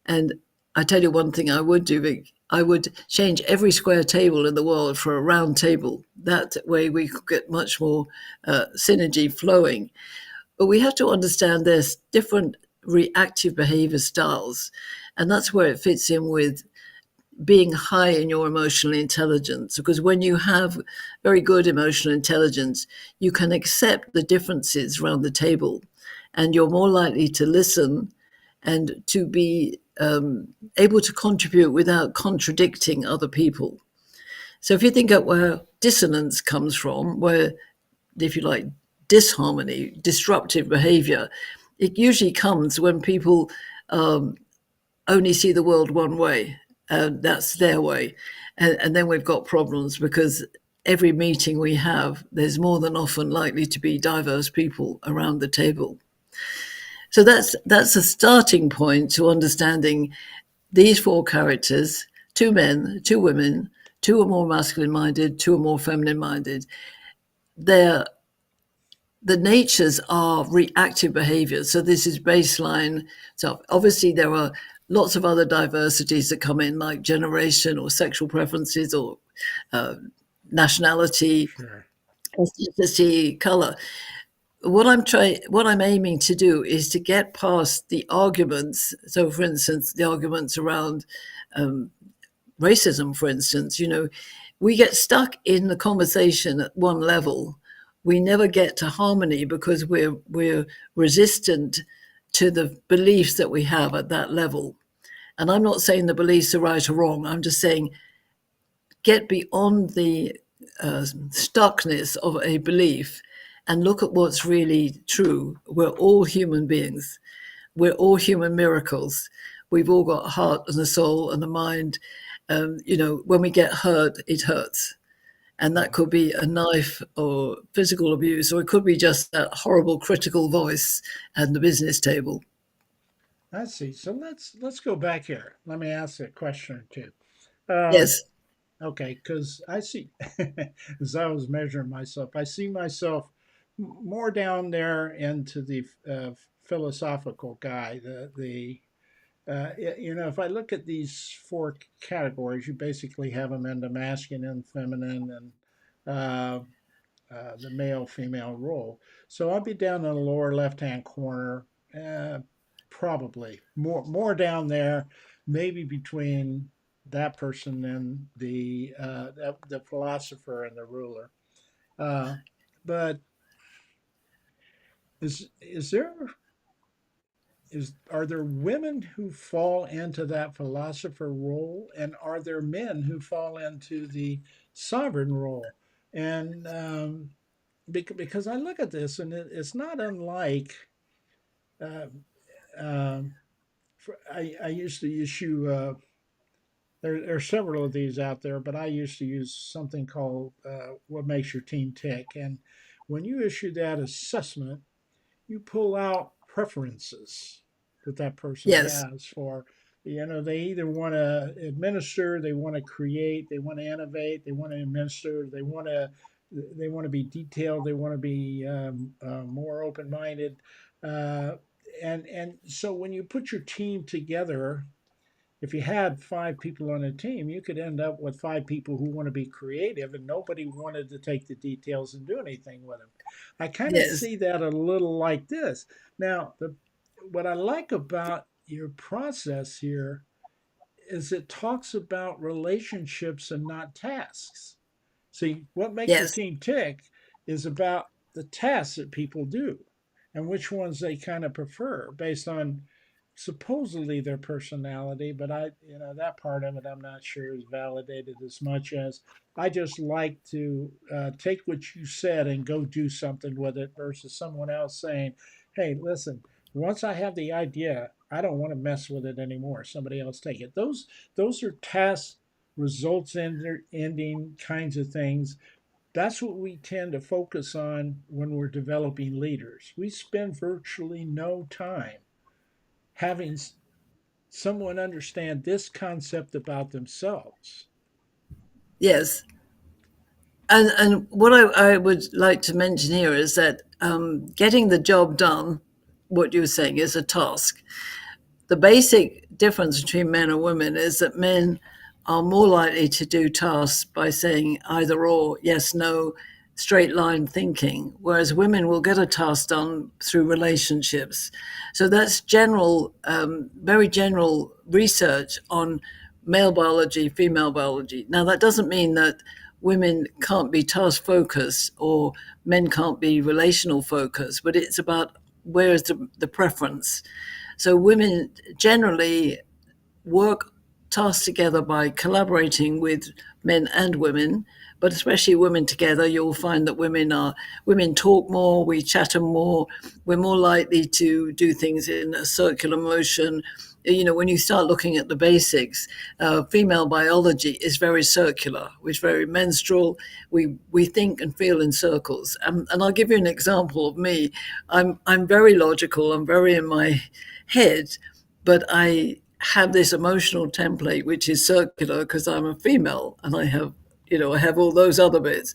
and I tell you one thing I would do, Vic, I would change every square table in the world for a round table. That way we could get much more synergy flowing. But we have to understand there's different reactive behavior styles. And that's where it fits in with being high in your emotional intelligence. Because when you have very good emotional intelligence, you can accept the differences around the table and you're more likely to listen and to be able to contribute without contradicting other people. So if you think of where dissonance comes from, where, if you like, disharmony, disruptive behavior, it usually comes when people only see the world one way. That's their way. And then we've got problems because every meeting we have, there's more than often likely to be diverse people around the table. So that's a starting point to understanding these four characters: two men, two women, two are more masculine minded, two are more feminine minded. They're the natures are reactive behaviors. So this is baseline. So obviously there are lots of other diversities that come in, like generation or sexual preferences or uh, nationality, Sure. ethnicity, color. What I'm aiming to do is to get past the arguments. So, for instance, the arguments around racism, for instance, we get stuck in the conversation at one level. We never get to harmony because we're resistant to the beliefs that we have at that level. And I'm not saying the beliefs are right or wrong. I'm just saying get beyond the stuckness of a belief and look at what's really true. We're all human beings. We're all human miracles. We've all got a heart and a soul and a mind. When we get hurt, it hurts. And that could be a knife or physical abuse, or it could be just that horrible critical voice at the business table. I see. So let's go back here. Let me ask a question or two. Um, Yes, okay, because I see, as I was measuring myself, I see myself more down there into the philosophical guy. If I look at these four categories, you basically have them into masculine, feminine, and uh, the male female role. So I'll be down in the lower left hand corner, uh, probably more down there, maybe between that person and the philosopher and the ruler. Uh, but is there is are there women who fall into that philosopher role, and are there men who fall into the sovereign role? And because I look at this and it's not unlike uh, um, I used to issue there are several of these out there, but I used to use something called what makes your team tick. And when you issue that assessment, you pull out preferences that that person yes, has for, they either want to administer, they want to create, they want to innovate, they want to administer, they want to be detailed, they want to be more open-minded, uh, and so when you put your team together, if you had five people on a team, you could end up with five people who want to be creative and nobody wanted to take the details and do anything with them. I kind of yes, see that a little like this. Now, what I like about your process here is it talks about relationships and not tasks. See, what makes your yes, team tick is about the tasks that people do and which ones they kind of prefer based on supposedly their personality. But that part of it, I'm not sure is validated as much as I just like to take what you said and go do something with it versus someone else saying, hey, listen, once I have the idea, I don't want to mess with it anymore. Somebody else take it. Those are tasks results ending kinds of things. That's what we tend to focus on when we're developing leaders. We spend virtually no time having someone understand this concept about themselves. yes. And what I would like to mention here is that getting the job done, what you were saying, is a task. The basic difference between men and women is that men are more likely to do tasks by saying either or, yes, no, straight line thinking, whereas women will get a task done through relationships. So that's general, very general research on male biology, female biology. Now, that doesn't mean that women can't be task focused or men can't be relational focused, but it's about where is the preference. So women generally work tasks together by collaborating with men and women, but especially women together. You'll find that women talk more, we chatter more, we're more likely to do things in a circular motion. You know, when you start looking at the basics, female biology is very circular, it's very menstrual. We think and feel in circles. And I'll give you an example of me. I'm very logical. I'm very in my head, but I have this emotional template which is circular because I'm a female and I have all those other bits.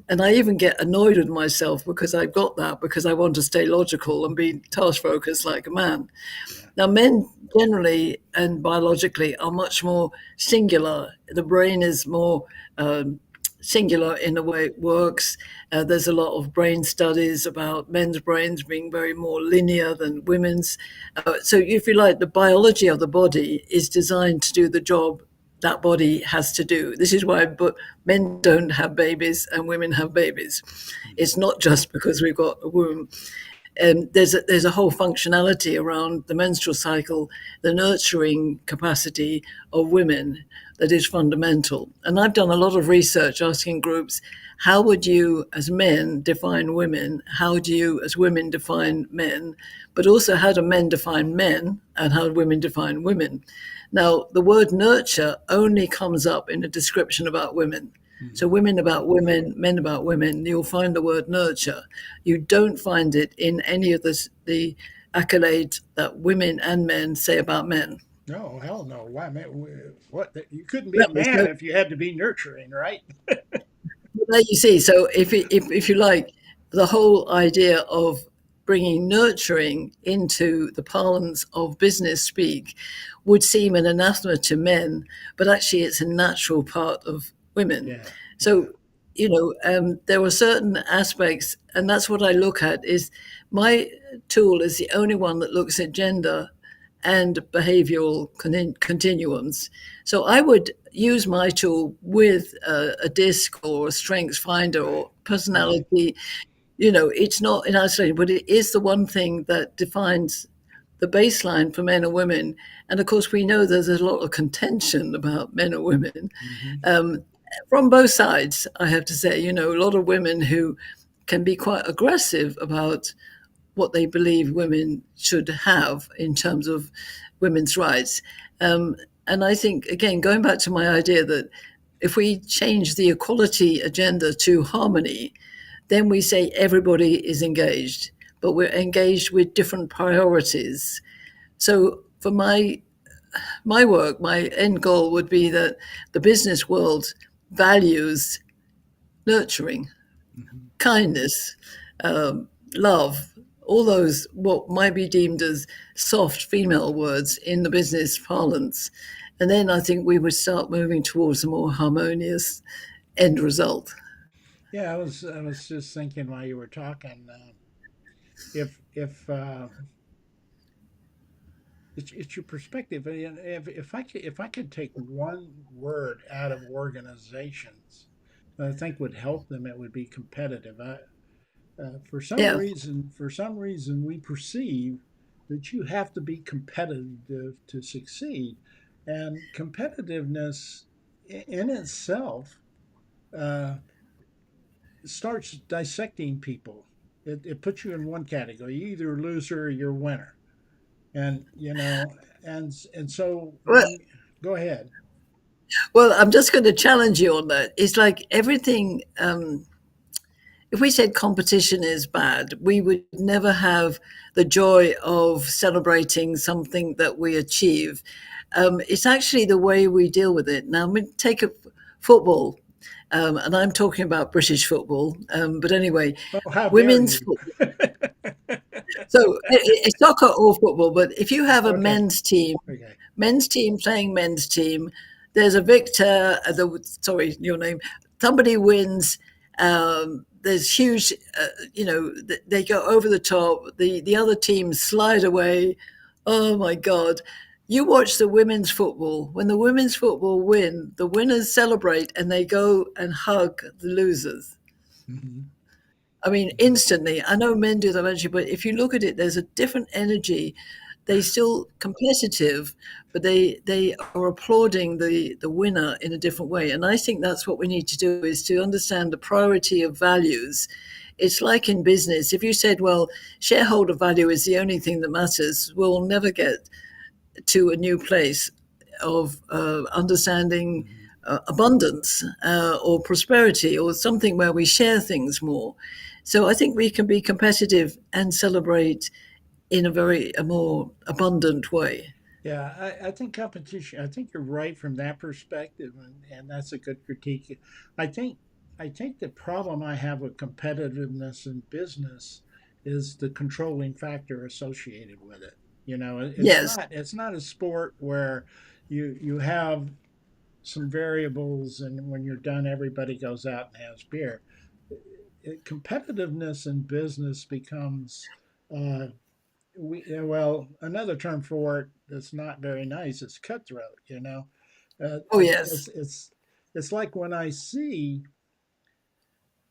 And I even get annoyed with myself because I've got that because I want to stay logical and be task focused like a man. Yeah. Now, men generally and biologically are much more singular. The brain is more singular in the way it works. There's a lot of brain studies about men's brains being very more linear than women's. So, if you like, the biology of the body is designed to do the job that body has to do. This is why men don't have babies and women have babies. It's not just because we've got a womb. There's a whole functionality around the menstrual cycle, the nurturing capacity of women that is fundamental. And I've done a lot of research asking groups, how would you as men define women? How do you as women define men? But also how do men define men and how do women define women? Now, the word nurture only comes up in a description about women. So Mm-hmm. women about women, men about women, you'll find the word nurture. You don't find it in any of the accolades that women and men say about men. No, hell no. Why, man? What? You couldn't be a That was man no, if you had to be nurturing, right? there you see. So if you like, the whole idea of bringing nurturing into the parlance of business speak would seem an anathema to men, but actually it's a natural part of women. Yeah, yeah. So there were certain aspects, and that's what I look at. Is my tool is the only one that looks at gender and behavioral continuums. So I would use my tool with a disc or a strengths finder Right, or right. personality. It's not in isolation, but it is the one thing that defines the baseline for men and women. And of course, we know there's a lot of contention about men and women Mm-hmm. um, from both sides, I have to say. A lot of women who can be quite aggressive about what they believe women should have in terms of women's rights. Um, and I think, again, going back to my idea that if we change the equality agenda to harmony, then we say everybody is engaged, but we're engaged with different priorities. So for my work, my end goal would be that the business world values nurturing, Mm-hmm. kindness, love, all those what might be deemed as soft female words in the business parlance. And then I think we would start moving towards a more harmonious end result. Yeah, I was just thinking while you were talking, if it's your perspective. And if I could take one word out of organizations that I think would help them, it would be competitive. For some Yeah. reason, we perceive that you have to be competitive to succeed, and competitiveness in itself uh, starts dissecting people. It puts you in one category: you're either a loser or you're a winner. And and so Well, when go ahead. well, I'm just going to challenge you on that. It's like everything. If we said competition is bad, we would never have the joy of celebrating something that we achieve. It's actually the way we deal with it. Now, take a football, and I'm talking about British football. But anyway, Oh, how dare women's you? football. So it's soccer or football. But if you have a Okay, men's team, okay. playing men's team, there's a victor. Sorry, your name. Somebody wins. There's huge. They go over the top. The other teams slide away. Oh my God! You watch the women's football. When the women's football win, the winners celebrate and they go and hug the losers. Hmm. I mean, instantly. I know men do that eventually, but if you look at it, there's a different energy. They still competitive, but they are applauding the winner in a different way. And I think that's what we need to do is to understand the priority of values. It's like in business. If you said, well, shareholder value is the only thing that matters, we'll never get to a new place of understanding Hmm. abundance or prosperity or something where we share things more. So I think we can be competitive and celebrate in a more abundant way. Yeah, I think competition. I think you're right from that perspective, and that's a good critique. I think I think the problem I have with competitiveness in business is the controlling factor associated with it. You know, Yes. it's not a sport where you have some variables, and when you're done, everybody goes out and has beer. Competitiveness in business becomes uh, well, another term for it that's not very nice is cutthroat. You know, Oh yes. it's like when I see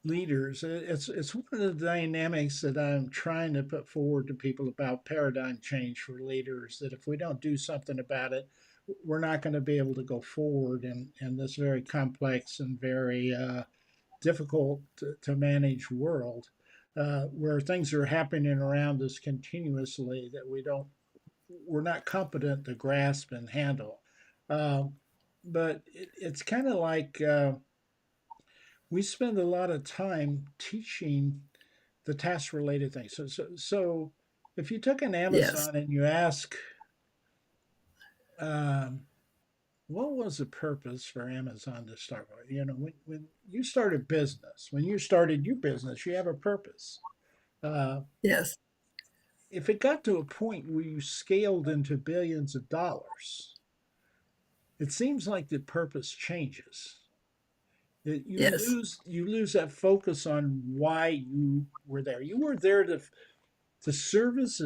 leaders, it's one of the dynamics that I'm trying to put forward to people about paradigm change for leaders. That if we don't do something about it, we're not going to be able to go forward in this very complex and very difficult to manage world. Where things are happening around us continuously that we're not competent to grasp and handle. Um, but it's kind of like we spend a lot of time teaching the task related things. So if you took an Yes. Amazon and you ask, um, what was the purpose for Amazon to start with? You know, when you started business, when you started your business, you have a purpose. Uh, Yes. if it got to a point where you scaled into billions of dollars, it seems like the purpose changes. Yes. You lose that focus on why you were there. You were there to service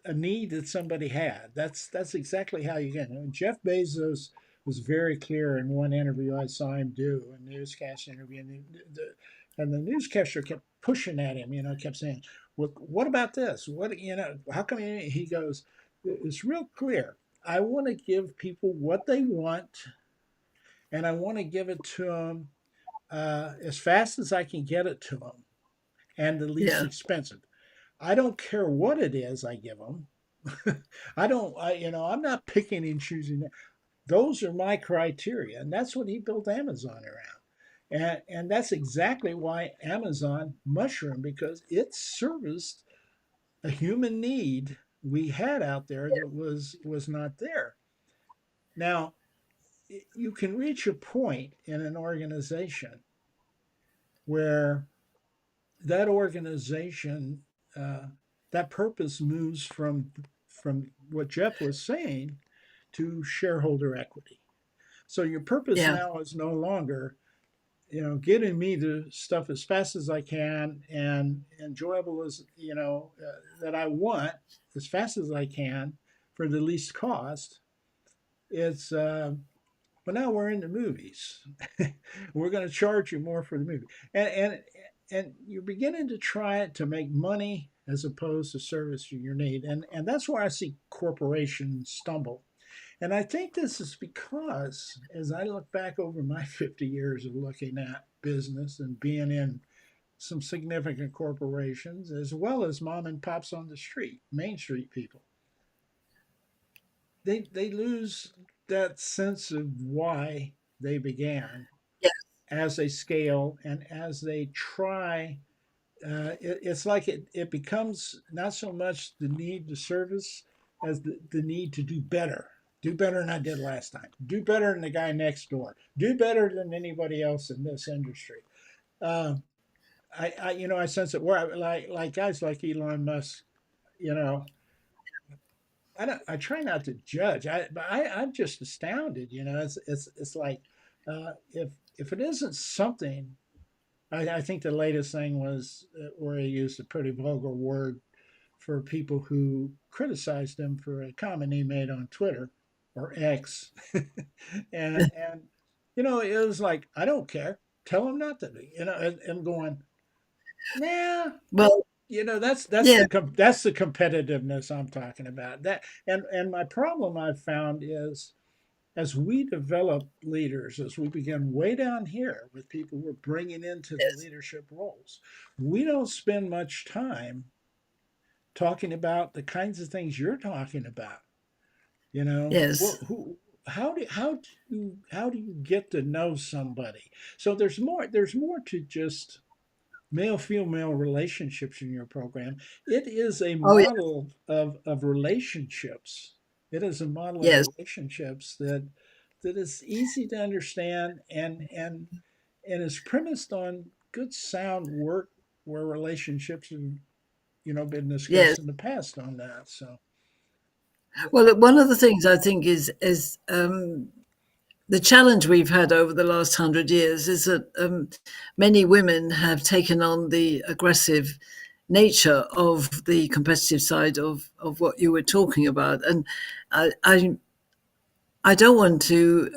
a need that somebody had. That's exactly how you get it. Jeff Bezos was very clear in one interview I saw him do, a newscast interview, and the newscaster kept pushing at him. You know, kept saying, "Well, what about this? What How come?" He goes, "It's real clear. I want to give people what they want, and I want to give it to them as fast as I can get it to them, and the least Yeah. expensive. I don't care what it is I give them. I'm not picking and choosing. Those are my criteria, and that's what he built Amazon around. And that's exactly why Amazon mushroomed because it serviced a human need we had out there that was not there. Now, you can reach a point in an organization where that organization uh, that purpose moves from what Jeff was saying to shareholder equity. So your purpose Yeah. now is no longer getting me the stuff as fast as I can and enjoyable as that I want as fast as I can for the least cost. It's But now we're in the movies. We're going to charge you more for the movie, and you're beginning to try it to make money as opposed to service your need, and that's where I see corporations stumble. And I think this is because, as I look back over my 50 years of looking at business and being in some significant corporations, as well as mom and pops on the street, Main Street people, they lose that sense of why they began Yeah. as they scale and as they try. It's like it becomes not so much the need to service as the need to do better than I did last time, do better than the guy next door, do better than anybody else in this industry. uh, I sense it where like guys like Elon Musk, you know I try not to judge. I'm just astounded. It's like if it isn't something. I think the latest thing was where he used a pretty vulgar word for people who criticized him for a comment he made on Twitter or X, and it was like I don't care. Tell him not to be. And going, nah. Well, That's yeah, that's the competitiveness I'm talking about. And my problem I've found is as we develop leaders, as we begin way down here with people we're bringing into the yes, leadership roles, we don't spend much time talking about the kinds of things you're talking about. yes, How do you get to know somebody? So there's more to just male female relationships in your program. It is a oh, yeah, model of relationships. It is a model of yes, relationships that is easy to understand and is premised on good sound work where relationships have been yes. discussed in the past on that. So Well, one of the things I think is the challenge we've had over the last 100 years is that many women have taken on the aggressive nature of the competitive side of what you were talking about, and I I don't want to,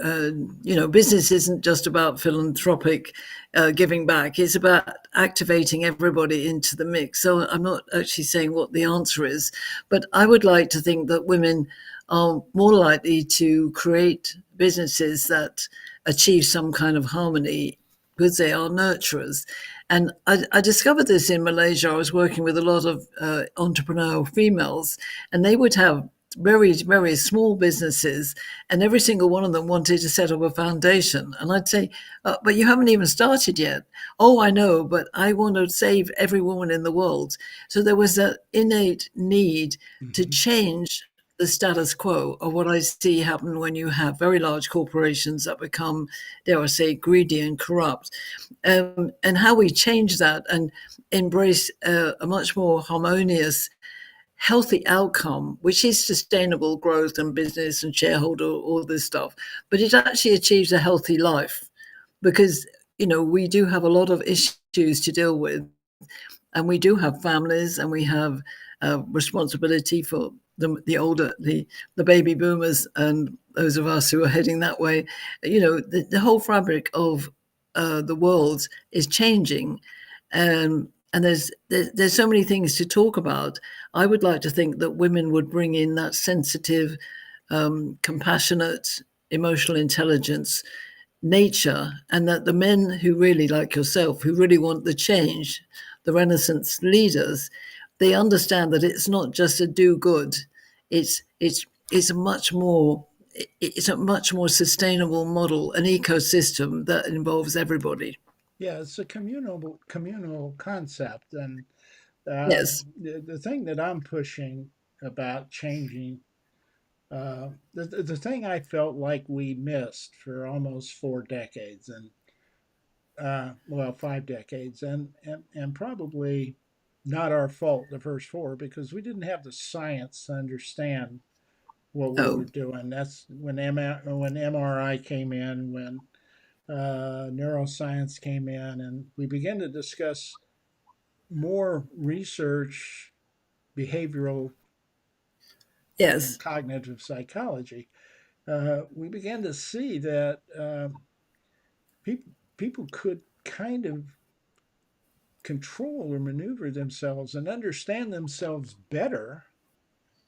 business isn't just about philanthropic giving back. It's about activating everybody into the mix. So I'm not actually saying what the answer is, but I would like to think that women are more likely to create businesses that achieve some kind of harmony because they are nurturers. And I discovered this in Malaysia. I was working with a lot of entrepreneurial females, and they would have very, very small businesses, and every single one of them wanted to set up a foundation. And I'd say, but you haven't even started yet. Oh, I know, but I want to save every woman in the world. So there was that innate need to mhm. change the status quo of what I see happen when you have very large corporations that become, dare I say, greedy and corrupt. And how we change that and embrace a much more harmonious healthy outcome, which is sustainable growth and business and shareholder, all this stuff, but it actually achieves a healthy life because, we do have a lot of issues to deal with, and we do have families, and we have responsibility for the older, the baby boomers, and those of us who are heading that way. The whole fabric of the world is changing, and there's so many things to talk about. I would like to think that women would bring in that sensitive, compassionate, emotional intelligence nature, and that the men who really, like yourself, who really want the change, the Renaissance leaders, they understand that it's not just a do good. It's a much more it's a much more sustainable model, an ecosystem that involves everybody. Yeah, it's a communal concept, and Yes. the thing that I'm pushing about changing. The thing I felt like we missed for almost 4 decades, and well, 5 decades, and probably not our fault the first four because we didn't have the science to understand what we were Oh, doing. That's when MRI came in, when neuroscience came in, and we began to discuss more research, behavioral and yes. cognitive psychology. We began to see that people could kind of control or maneuver themselves and understand themselves better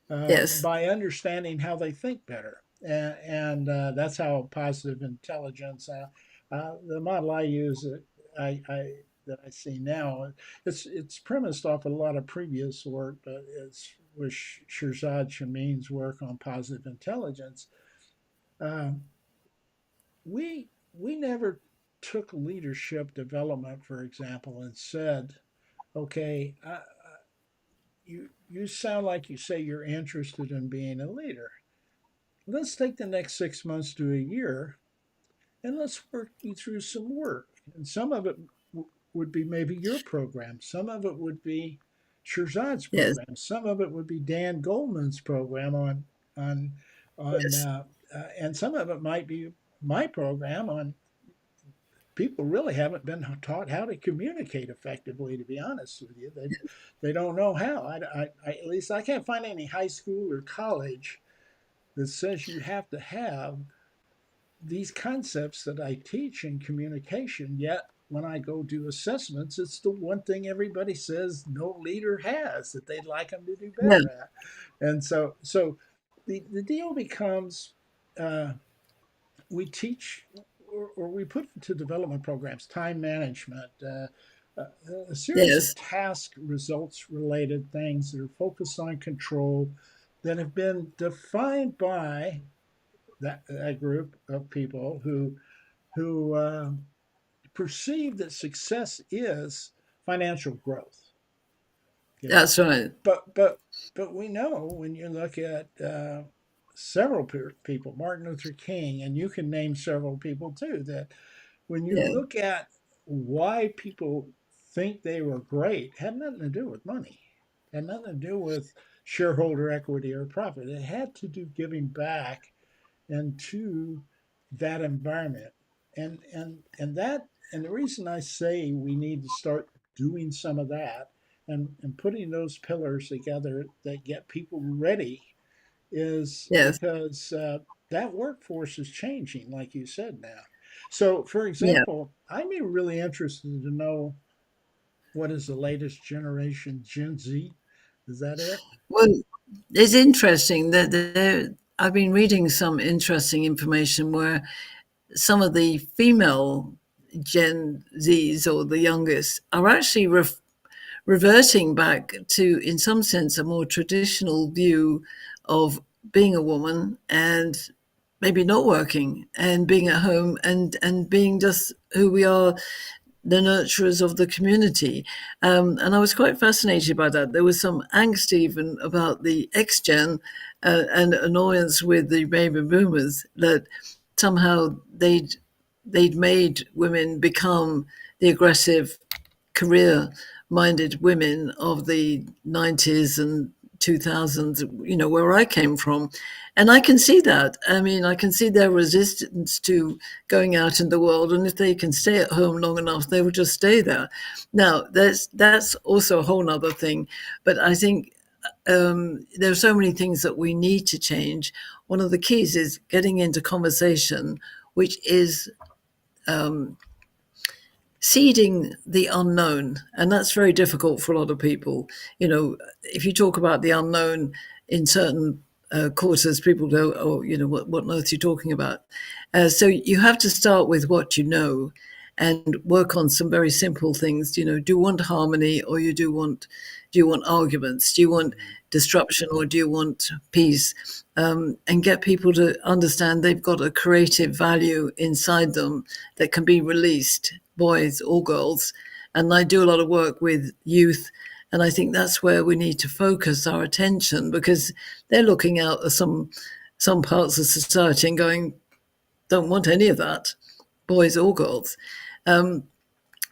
Yes. by understanding how they think better. And that's how positive intelligence, the model I use, that I see now, it's premised off a lot of previous work, but it's with Shirzad Shamin's work on positive intelligence. Uh, we never took leadership development, for example, and said, okay, you sound like you say you're interested in being a leader. Let's take the next 6 months to a year and let's work you through some work. And some of it would be maybe your program. Some of it would be Shirzad's Yes. program. Some of it would be Dan Goldman's program on Yes. and some of it might be my program on people really haven't been taught how to communicate effectively. To be honest with you, they don't know how. At least I can't find any high school or college that says you have to have these concepts that I teach in communication. Yet when I go do assessments, it's the one thing everybody says no leader has that they'd like them to do Yeah. better at. And the deal becomes we teach or we put into development programs time management, uh, a series of Yes. task results related things that are focused on control that have been defined by that group of people who perceive that success is financial growth. Okay, That's right. but but but we know when you look at several people, Martin Luther King, and you can name several people too, that when you Yeah. look at why people think they were great, had nothing to do with money, had nothing to do with shareholder equity or profit. It had to do giving back into that environment. And the reason I say we need to start doing some of that and putting those pillars together that get people ready is Yes. because that workforce is changing, like you said now. So, for Yeah. example, I'd be really interested to know what is the latest generation Gen Z? Is that it? Well, it's interesting that I've been reading some interesting information where some of the female Gen Zs or the youngest are actually reverting back to, in some sense, a more traditional view of being a woman and maybe not working and being at home and being just who we are, the nurturers of the community. And I was quite fascinated by that. There was some angst even about the X Gen and annoyance with the baby boomers that somehow they'd made women become the aggressive career minded women of the 90s and 2000s, where I came from. And I can see that. I mean, I can see their resistance to going out in the world. And if they can stay at home long enough, they will just stay there. Now, that's also a whole other thing. But I think there are so many things that we need to change. One of the keys is getting into conversation, which is seeding the unknown, and that's very difficult for a lot of people. If you talk about the unknown in certain quarters, people go, "Oh, what on earth are you talking about?" So you have to start with what you know, and work on some very simple things. Do you want harmony, or do you want arguments? Do you want disruption, or do you want peace? And get people to understand they've got a creative value inside them that can be released, boys or girls. And I do a lot of work with youth. And I think that's where we need to focus our attention, because they're looking out at some parts of society and going, don't want any of that, boys or girls. And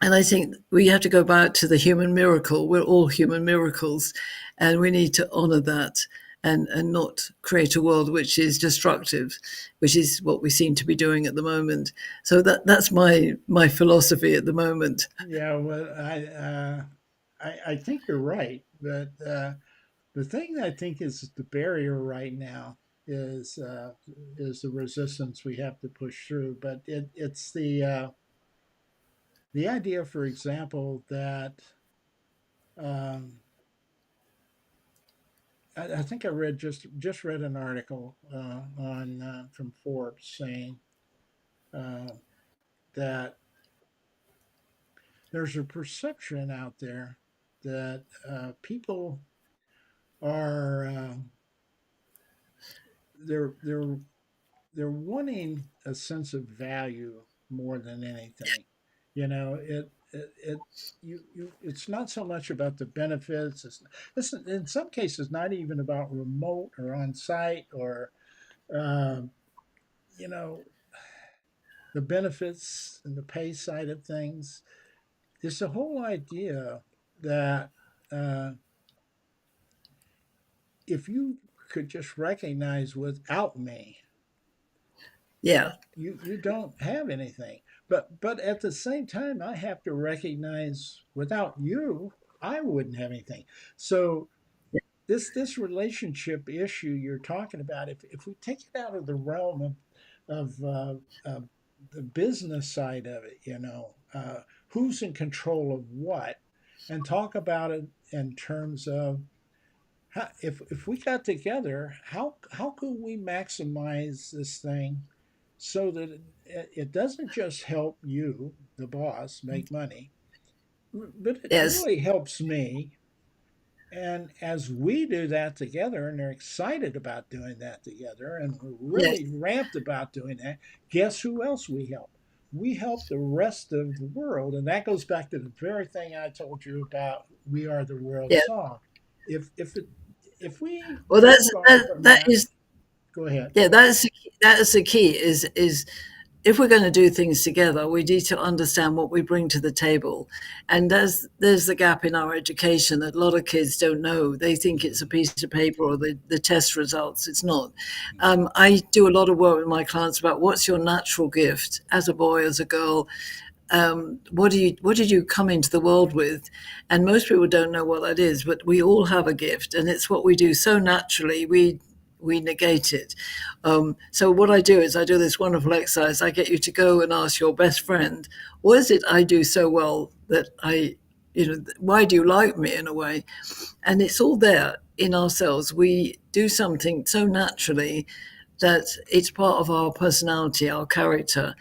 I think we have to go back to the human miracle. We're all human miracles, and we need to honor that and not create a world which is destructive, which is what we seem to be doing at the moment. So that's my philosophy at the moment. Yeah, well, I think you're right, but the thing that I think is the barrier right now is uh, is the resistance we have to push through. But it's the idea, for example, that um, I think I read just read an article on from Forbes saying uh, that there's a perception out there that people are they're they're wanting a sense of value more than anything. It it's not so much about the benefits. It's in some cases not even about remote or on site or uh, you know the benefits and the pay side of things. It's the whole idea that uh, if you could just recognize without me, Yeah. you don't have anything. But at the same time, I have to recognize without you, I wouldn't have anything. So this relationship issue you're talking about, if we take it out of the realm of the business side of it, who's in control of what, and talk about it in terms of how, if we got together, how could we maximize this thing so that it doesn't just help you, the boss, make money, but it Yes. really helps me. And as we do that together, and they're excited about doing that together, and we're Yes. really ramped about doing that, guess who else we help? We help the rest of the world. And that goes back to the very thing I told you about We Are the World Yeah. song. If it if we Well, take off from that that, is go ahead. yeah. That is the key. Is if we're going to do things together, we need to understand what we bring to the table. And there's the gap in our education that a lot of kids don't know. They think it's a piece of paper or the test results. It's not. I do a lot of work with my clients about what's your natural gift as a boy, as a girl. What did you come into the world with? And most people don't know what that is, but we all have a gift, and it's what we do so naturally. We negate it. So what I do is I do this wonderful exercise. I get you to go and ask your best friend, what is it I do so well that why do you like me in a way? And it's all there in ourselves. We do something so naturally that it's part of our personality, our character,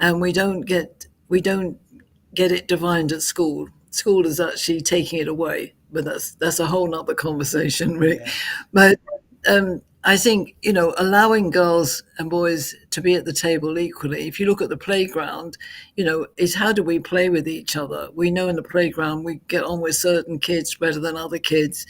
and we don't get it divined at school. School is actually taking it away, but that's a whole nother conversation, really. Yeah, But I think allowing girls and boys to be at the table equally. If you look at the playground, is how do we play with each other? We know in the playground we get on with certain kids better than other kids.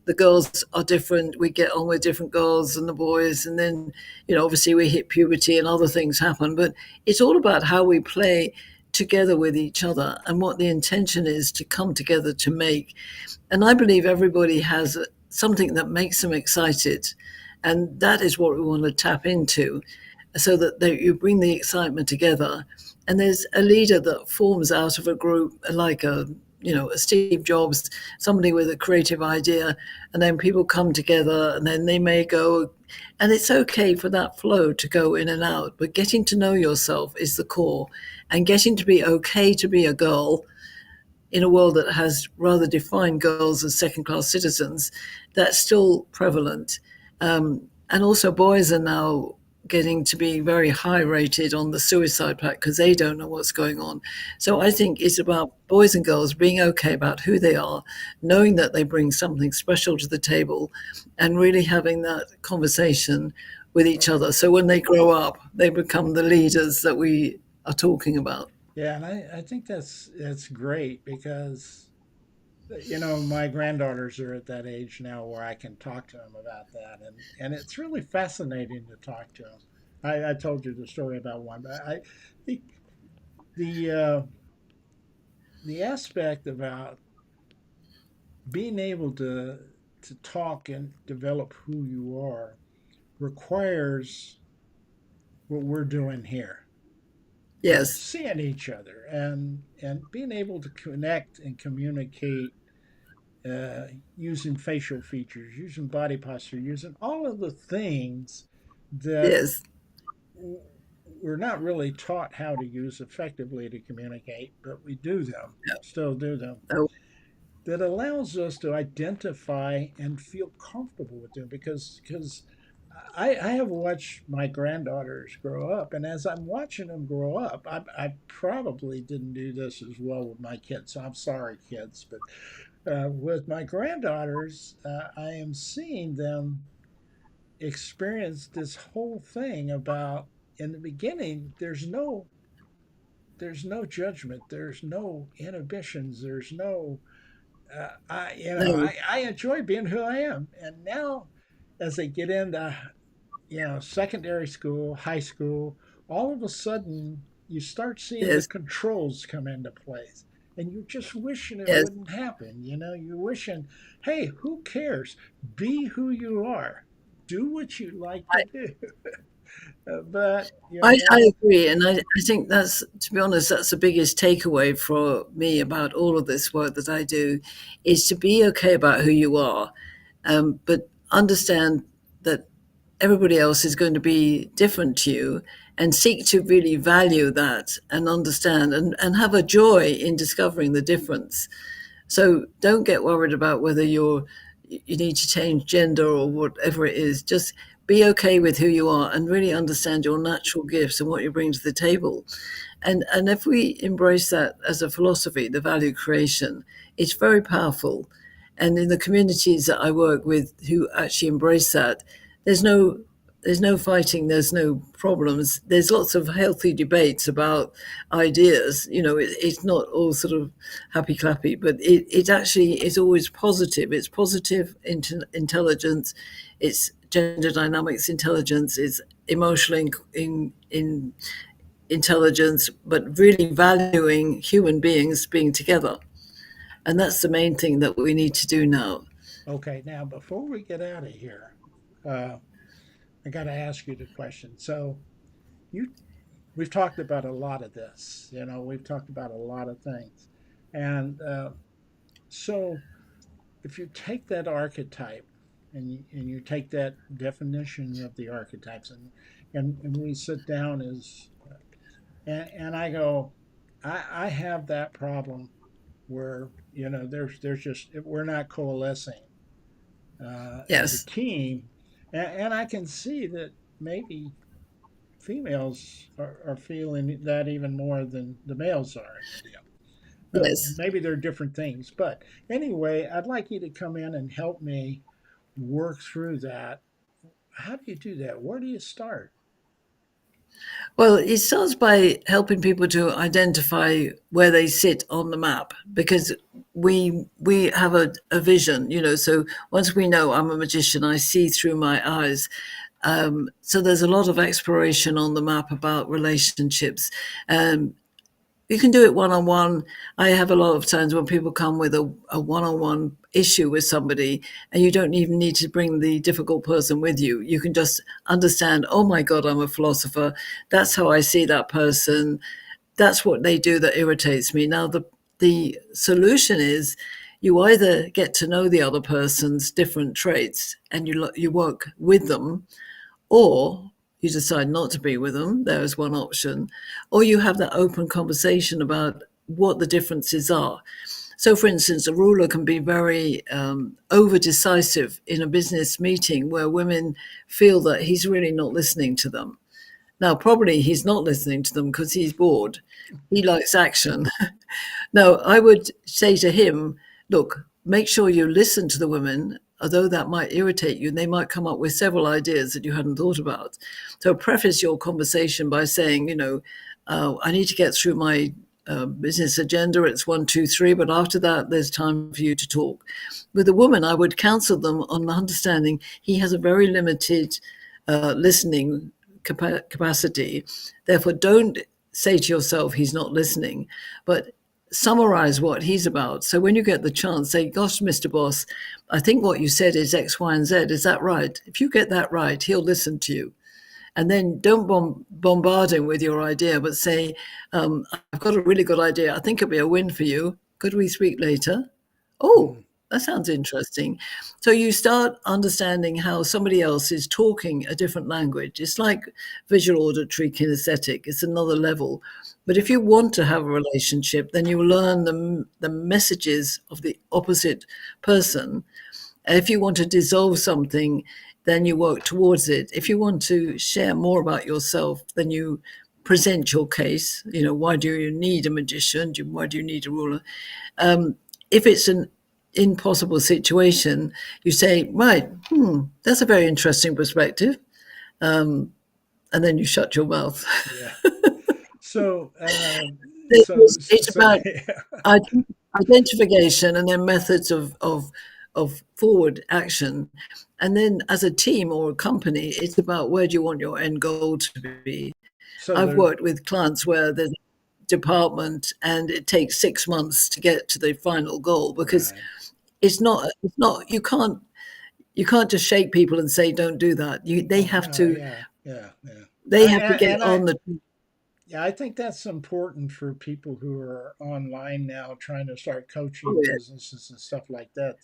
The girls are different. We get on with different girls and the boys, and then obviously we hit puberty and other things happen. But it's all about how we play together with each other and what the intention is to come together to make. And I believe everybody has something that makes them excited. And that is what we want to tap into so that you bring the excitement together. And there's a leader that forms out of a group, like a Steve Jobs, somebody with a creative idea, and then people come together, and then they may go, and it's okay for that flow to go in and out. But getting to know yourself is the core, and getting to be okay to be a girl in a world that has rather defined girls as second class citizens, that's still prevalent. And also, boys are now getting to be very high rated on the suicide pact because they don't know what's going on. So I think it's about boys and girls being okay about who they are, knowing that they bring something special to the table, and really having that conversation with each other. So when they grow up, they become the leaders that we are talking about. yeah, and I think that's great because my granddaughters are at that age now where I can talk to them about that, and it's really fascinating to talk to them. I told you the story about one, but I think the uh, the aspect about being able to talk and develop who you are requires what we're doing here. Yes, Seeing each other and being able to connect and communicate uh, using facial features, using body posture, using all of the things that yes. we're not really taught how to use effectively to communicate, but we do them, still do them. Oh, That allows us to identify and feel comfortable with them because I have watched my granddaughters grow up, and as I'm watching them grow up, I probably didn't do this as well with my kids. So I'm sorry, kids, but with my granddaughters, I am seeing them experience this whole thing about in the beginning. There's no judgment. There's no inhibitions. There's no I you know no, I enjoy being who I am, and now as they get into secondary school, high school, all of a sudden you start seeing the yes, controls come into place. and you're just wishing it Yes. wouldn't happen. You're wishing, hey, who cares? Be who you are. Do what you like to do. But I agree, and I think that's, to be honest, that's the biggest takeaway for me about all of this work that I do, is to be okay about who you are, but understand that everybody else is going to be different to you, and seek to really value that and understand and have a joy in discovering the difference. So don't get worried about whether you need to change gender or whatever it is. Just be okay with who you are and really understand your natural gifts and what you bring to the table. And if we embrace that as a philosophy, the value creation, it's very powerful. And in the communities that I work with who actually embrace that, there's no there's no fighting, there's no problems. There's lots of healthy debates about ideas. It's not all sort of happy clappy, but it actually is always positive. It's positive intelligence, it's gender dynamics intelligence, it's emotional in intelligence, but really valuing human beings being together. And that's the main thing that we need to do now. okay, now before we get out of here, uh, I got to ask you the question. So you we've talked about a lot of this. We've talked about a lot of things, and so if you take that archetype and you take that definition of the archetypes and we sit down and I go, I have that problem where there's just we're not coalescing as a Yes, team, and I can see that maybe females are feeling that even more than the males are in the deal. And yes. maybe they're different things. But anyway, I'd like you to come in and help me work through that. How do you do that? Where do you start? Well, it starts by helping people to identify where they sit on the map, because we have a vision, So once we know I'm a magician, I see through my eyes. So there's a lot of exploration on the map about relationships. Um, you can do it one on one. I have a lot of times when people come with a one on one issue with somebody, and you don't even need to bring the difficult person with you. You can just understand, oh my God, I'm a philosopher. That's how I see that person. That's what they do that irritates me. Now, the solution is you either get to know the other person's different traits and you work with them, or you decide not to be with them. There is one option. Or you have that open conversation about what the differences are. So, for instance, a ruler can be very over decisive in a business meeting where women feel that he's really not listening to them. Now, probably he's not listening to them because he's bored. He likes action. No, I would say to him, look, make sure you listen to the women, although that might irritate you. They might come up with several ideas that you hadn't thought about. So preface your conversation by saying, I need to get through my business agenda. It's 1, 2, 3, but after that, there's time for you to talk. With a woman, I would counsel them on understanding he has a very limited listening capacity. Therefore, don't say to yourself he's not listening, but summarize what he's about. So when you get the chance, say, gosh, Mr. Boss, I think what you said is X, Y, and Z. Is that right? If you get that right, he'll listen to you. And then don't bombard him with your idea, but say, I've got a really good idea. I think it'll be a win for you. Could we speak later? Oh, Mm. that sounds interesting. So you start understanding how somebody else is talking a different language. It's like visual auditory kinesthetic, it's another level. But if you want to have a relationship, then you learn the messages of the opposite person. If you want to dissolve something, then you work towards it. If you want to share more about yourself, then you present your case. Why do you need a magician? Why do you need a ruler? If it's an impossible situation, you say, right, that's a very interesting perspective. And then you shut your mouth. Yeah. So, It's about yeah. identification and then methods of forward action. And then as a team or a company, it's about where do you want your end goal to be. So I've there. worked with clients where there's department and it takes 6 months to get to the final goal because Right. it's not you can't just shake people and say don't do that. You they Oh have no, to yeah, yeah, yeah. they have to get And on the yeah, I think that's important for people who are online now trying to start coaching oh, yeah, businesses and stuff like that.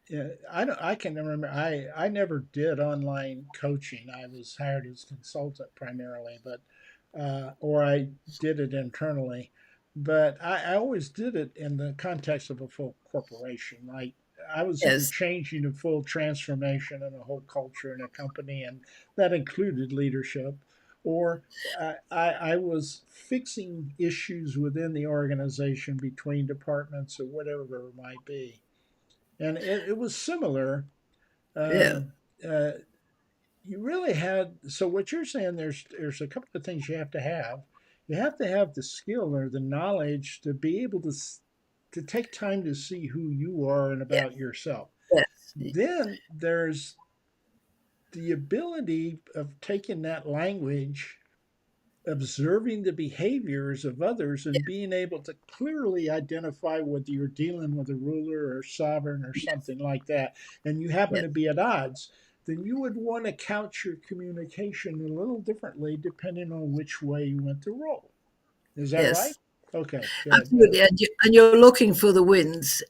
Yeah, I don't, I can remember I never did online coaching. I was hired as consultant primarily, but or I did it internally, but I always did it in the context of a full corporation. Like I was yes, changing a full transformation and a whole culture in a company, and that included leadership. Or I was fixing issues within the organization between departments or whatever it might be, and it was similar. yeah, Uh, uh, you really had so what you're saying. There's a couple of things you have to have. You have to have the skill or the knowledge to be able to take time to see who you are and yeah, about yourself. yes, Then there's the ability of taking that language, observing the behaviors of others, and being able to clearly identify whether you're dealing with a ruler or sovereign or something like that, and you happen yeah, to be at odds, then you would want to couch your communication a little differently depending on which way you want to roll. Is that right? yes. Okay, good, good. Absolutely, and you're looking for the wins.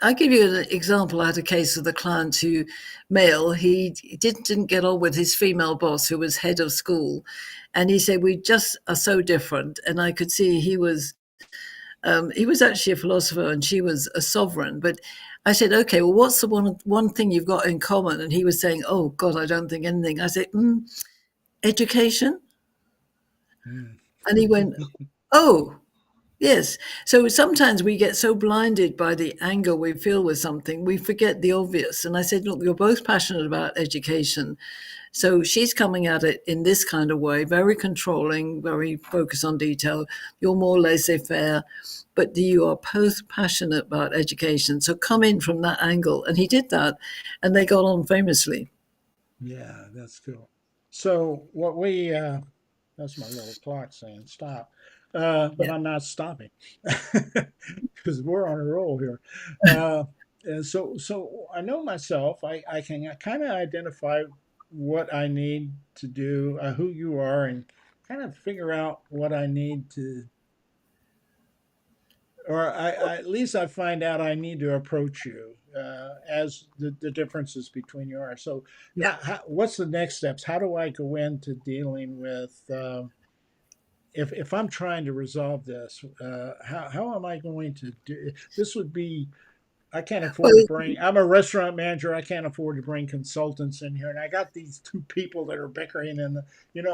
I'll give you an example. I had a case with a client who, male, he didn't get on with his female boss who was head of school, and he said we just are so different. And I could see he was actually a philosopher and she was a sovereign. But I said, okay, well, what's the one thing you've got in common? And he was saying, oh God, I don't think anything. I said, education, Mm. and he went, oh. Yes. So sometimes we get so blinded by the anger we feel with something, we forget the obvious. And I said, look, you're both passionate about education. So she's coming at it in this kind of way, very controlling, very focused on detail. You're more laissez faire, but you are both passionate about education. So come in from that angle. And he did that. And they got on famously. Yeah, that's cool. So what we that's my little clock saying stop, but Yeah. I'm not stopping because we're on a roll here. Uh, and so I know myself. I can kind of identify what I need to do, who you are, and kind of figure out what I need to, or at least I find out I need to approach you as the differences between you are. So, Yeah. what's the next steps? How do I go into dealing with if I'm trying to resolve this? How am I going to do? This would be I can't Well, afford to bring. I'm a restaurant manager. I can't afford to bring consultants in here, and I got these two people that are bickering. And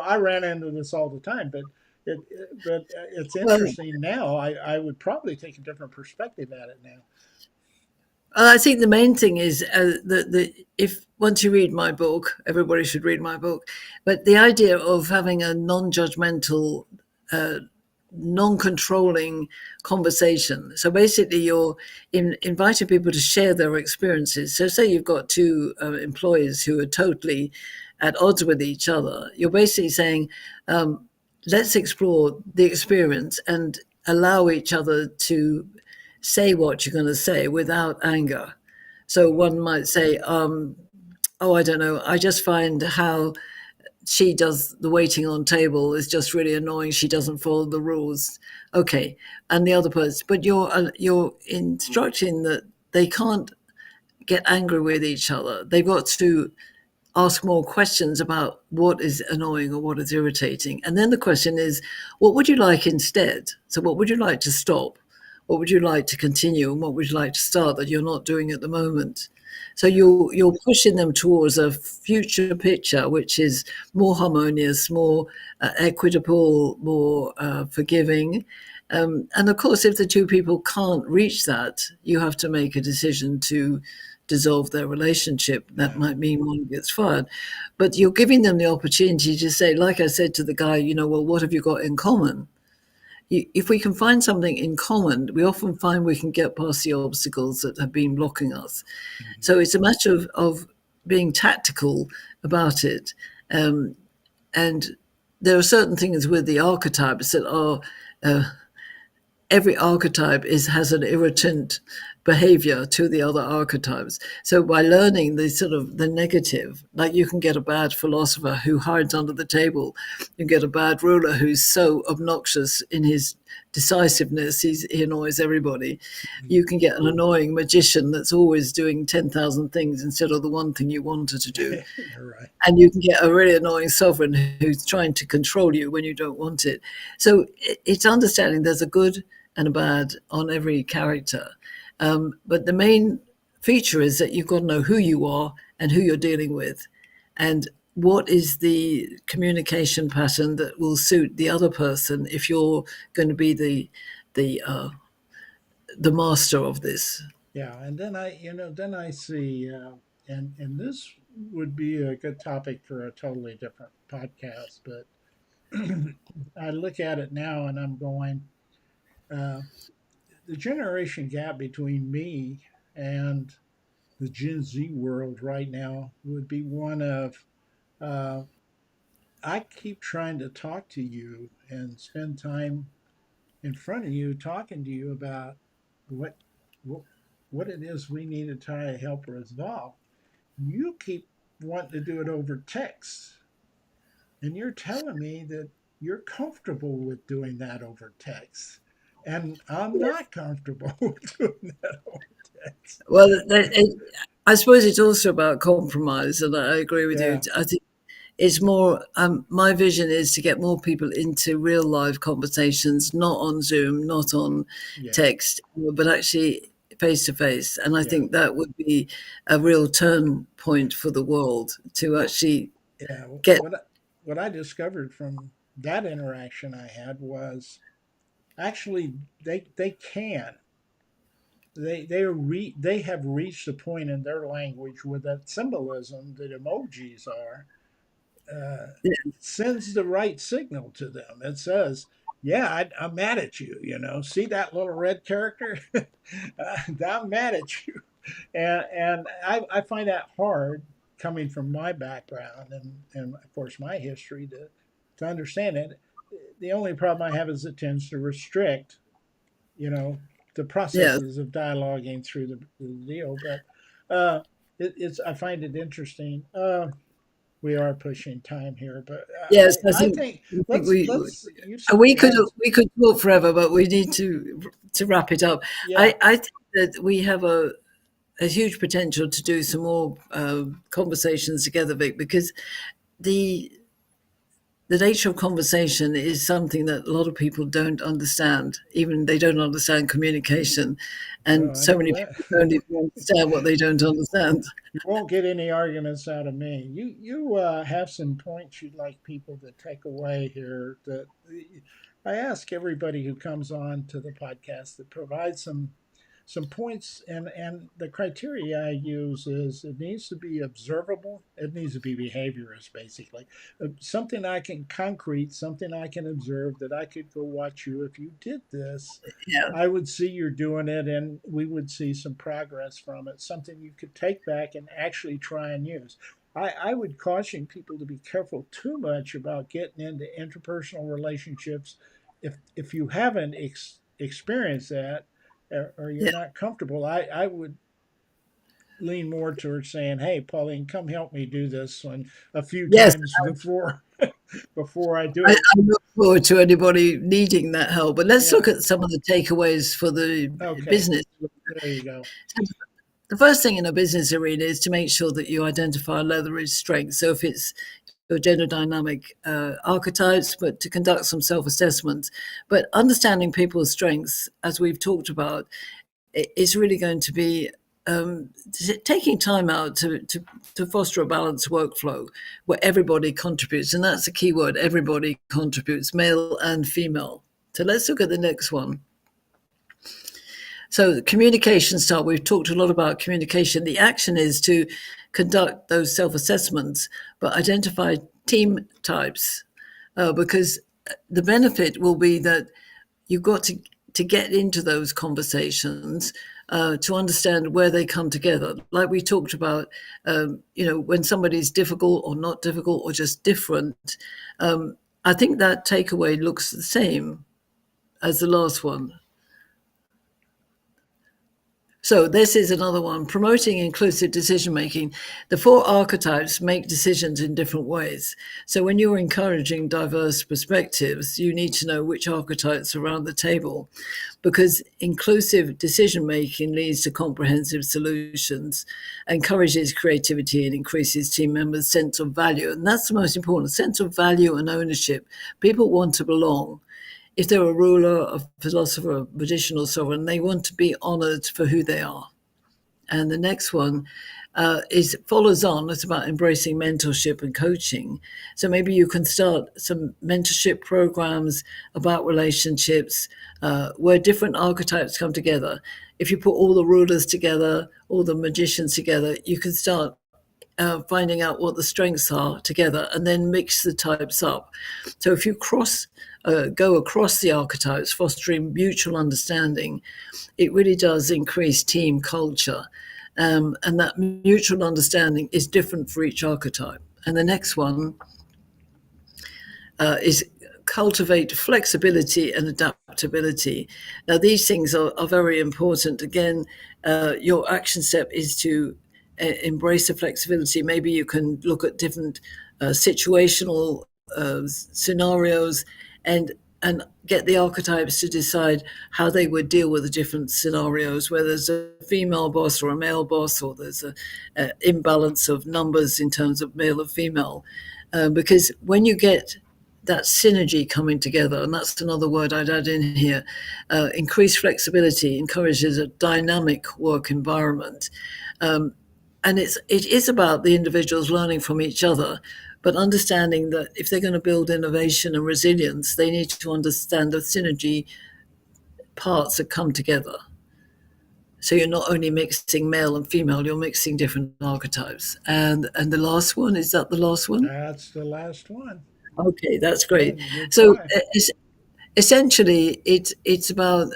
I ran into this all the time, but it's well, interesting now. I would probably take a different perspective at it now. I think the main thing is that if once you read my book, everybody should read my book. But the idea of having a non-judgmental, uh, non-controlling conversation. So basically, you're inviting people to share their experiences. So say you've got two employees who are totally at odds with each other. You're basically saying, let's explore the experience and allow each other to say what you're going to say without anger. So one might say, oh, I don't know, I just find how she does the waiting on table is just really annoying. She doesn't follow the rules. Okay. And the other person, but you're instructing that they can't get angry with each other. They've got to ask more questions about what is annoying or what is irritating. And then the question is, what would you like instead? So, what would you like to stop? What would you like to continue? And what would you like to start that you're not doing at the moment? So Yeah, you're pushing them towards a future picture which is more harmonious, more equitable, more forgiving. And of course, if the two people can't reach that, you have to make a decision to dissolve their relationship. That yeah, might mean one gets fired. But you're giving them the opportunity to say, like I said to the guy, well, what have you got in common? If we can find something in common, we often find we can get past the obstacles that have been blocking us. mhm, So it's a matter of being tactical about it. And there are certain things with the archetypes that are uh, every archetype has an irritant behavior to the other archetypes. So by learning the sort of the negative, like you can get a bad philosopher who hides under the table, you get a bad ruler who's so obnoxious in his decisiveness, he annoys everybody. You can get an annoying magician that's always doing 10,000 things instead of the one thing you wanted to do. You're right. And you can get a really annoying sovereign who's trying to control you when you don't want it. So it's understanding there's a good and a bad on every character. But the main feature is that you've got to know who you are and who you're dealing with, and what is the communication pattern that will suit the other person if you're going to be the uh, the master of this. Yeah, and then then I see, and this would be a good topic for a totally different podcast, but I look at it now and I'm going, uh, the generation gap between me and the Gen Z world right now would be one of, uh, I keep trying to talk to you and spend time in front of you talking to you about what what, what it is we need to try to help resolve. You keep wanting to do it over text, and you're telling me that you're comfortable with doing that over text, and I'm not comfortable with doing that over text. Well, I suppose it's also about compromise, and I agree with you. Yeah, I think it's more. My vision is to get more people into real live conversations, not on Zoom, not on yeah, text, but actually face to face. And I yeah, think that would be a real turn point for the world to well, actually yeah. get. What I discovered from that interaction I had was actually they can they have reached a point in their language where that symbolism that emojis are, uh, sends the right signal to them. It says, "Yeah, I'm mad at you. You know, see that little red character? I'm mad at you." And I find that hard coming from my background and of course my history to understand it. The only problem I have is it tends to restrict, you know, the Yeah. processes of dialoguing through the deal. But it's I find it interesting. We are pushing time here, but Yes, I think I think we let's you said we you could had we could talk forever, but we need to wrap it up. yeah I think that we have a huge potential to do some more conversations together, Vic, because the the nature of conversation is something that a lot of people don't understand. Even they don't understand communication, well and I so know many that. people don't even understand what they don't understand. You won't get any arguments out of me. You have some points you'd like people to take away here. That I ask everybody who comes on to the podcast to provide some points, and the criteria I use is it needs to be observable. It needs to be behaviorist, basically. Something I can concrete, something I can observe that I could go watch you. If you did this, Yeah, I would see you're doing it and we would see some progress from it, something you could take back and actually try and use. I would caution people to be careful too much about getting into interpersonal relationships if you haven't experienced that, or you're yeah, not comfortable. I would lean more towards saying, "Hey, Pauline, come help me do this one a few yes. times before before I do I it." look forward to anybody needing that help. But let's look Yeah. at some of the takeaways for the Okay. business. There you go. The first thing in a business arena is to make sure that you identify leverage strengths. So if it's your gender dynamic archetypes, but to conduct some self-assessment. But understanding people's strengths, as we've talked about, is really going to be taking time out to foster a balanced workflow where everybody contributes. And that's the key word, everybody contributes, male and female. So let's look at the next one. So the communication style, we've talked a lot about communication. The action is to conduct those self-assessments, but identify team types, because the benefit will be that you've got to get into those conversations to understand where they come together. Like we talked about, when somebody's difficult or not difficult or just different, I think that takeaway looks the same as the last one. So this is another one, promoting inclusive decision making. The four archetypes make decisions in different ways. So when you're encouraging diverse perspectives, you need to know which archetypes are around the table, because inclusive decision making leads to comprehensive solutions, encourages creativity, and increases team members' sense of value. And that's the most important, sense of value and ownership. People want to belong. If they're a ruler, a philosopher, a traditional sovereign, they want to be honored for who they are. And the next one is follows on. It's about embracing mentorship and coaching. So maybe you can start some mentorship programs about relationships where different archetypes come together. If you put all the rulers together, all the magicians together, you can start finding out what the strengths are together and then mix the types up. So if you go across the archetypes, fostering mutual understanding, it really does increase team culture. And that mutual understanding is different for each archetype. And the next one is cultivate flexibility and adaptability. Now, these things are very important. Again, your action step is to embrace the flexibility. Maybe you can look at different situational scenarios and get the archetypes to decide how they would deal with the different scenarios, where there's a female boss or a male boss, or there's a imbalance of numbers in terms of male and female. Because when you get that synergy coming together, and that's another word I'd add in here. Increased flexibility encourages a dynamic work environment, and it is about the individuals learning from each other, but understanding that if they're going to build innovation and resilience, they need to understand the synergy parts that come together. So you're not only mixing male and female, you're mixing different archetypes. And the last one, is that the last one? That's the last one. Okay, that's great. Good So try. essentially, it's about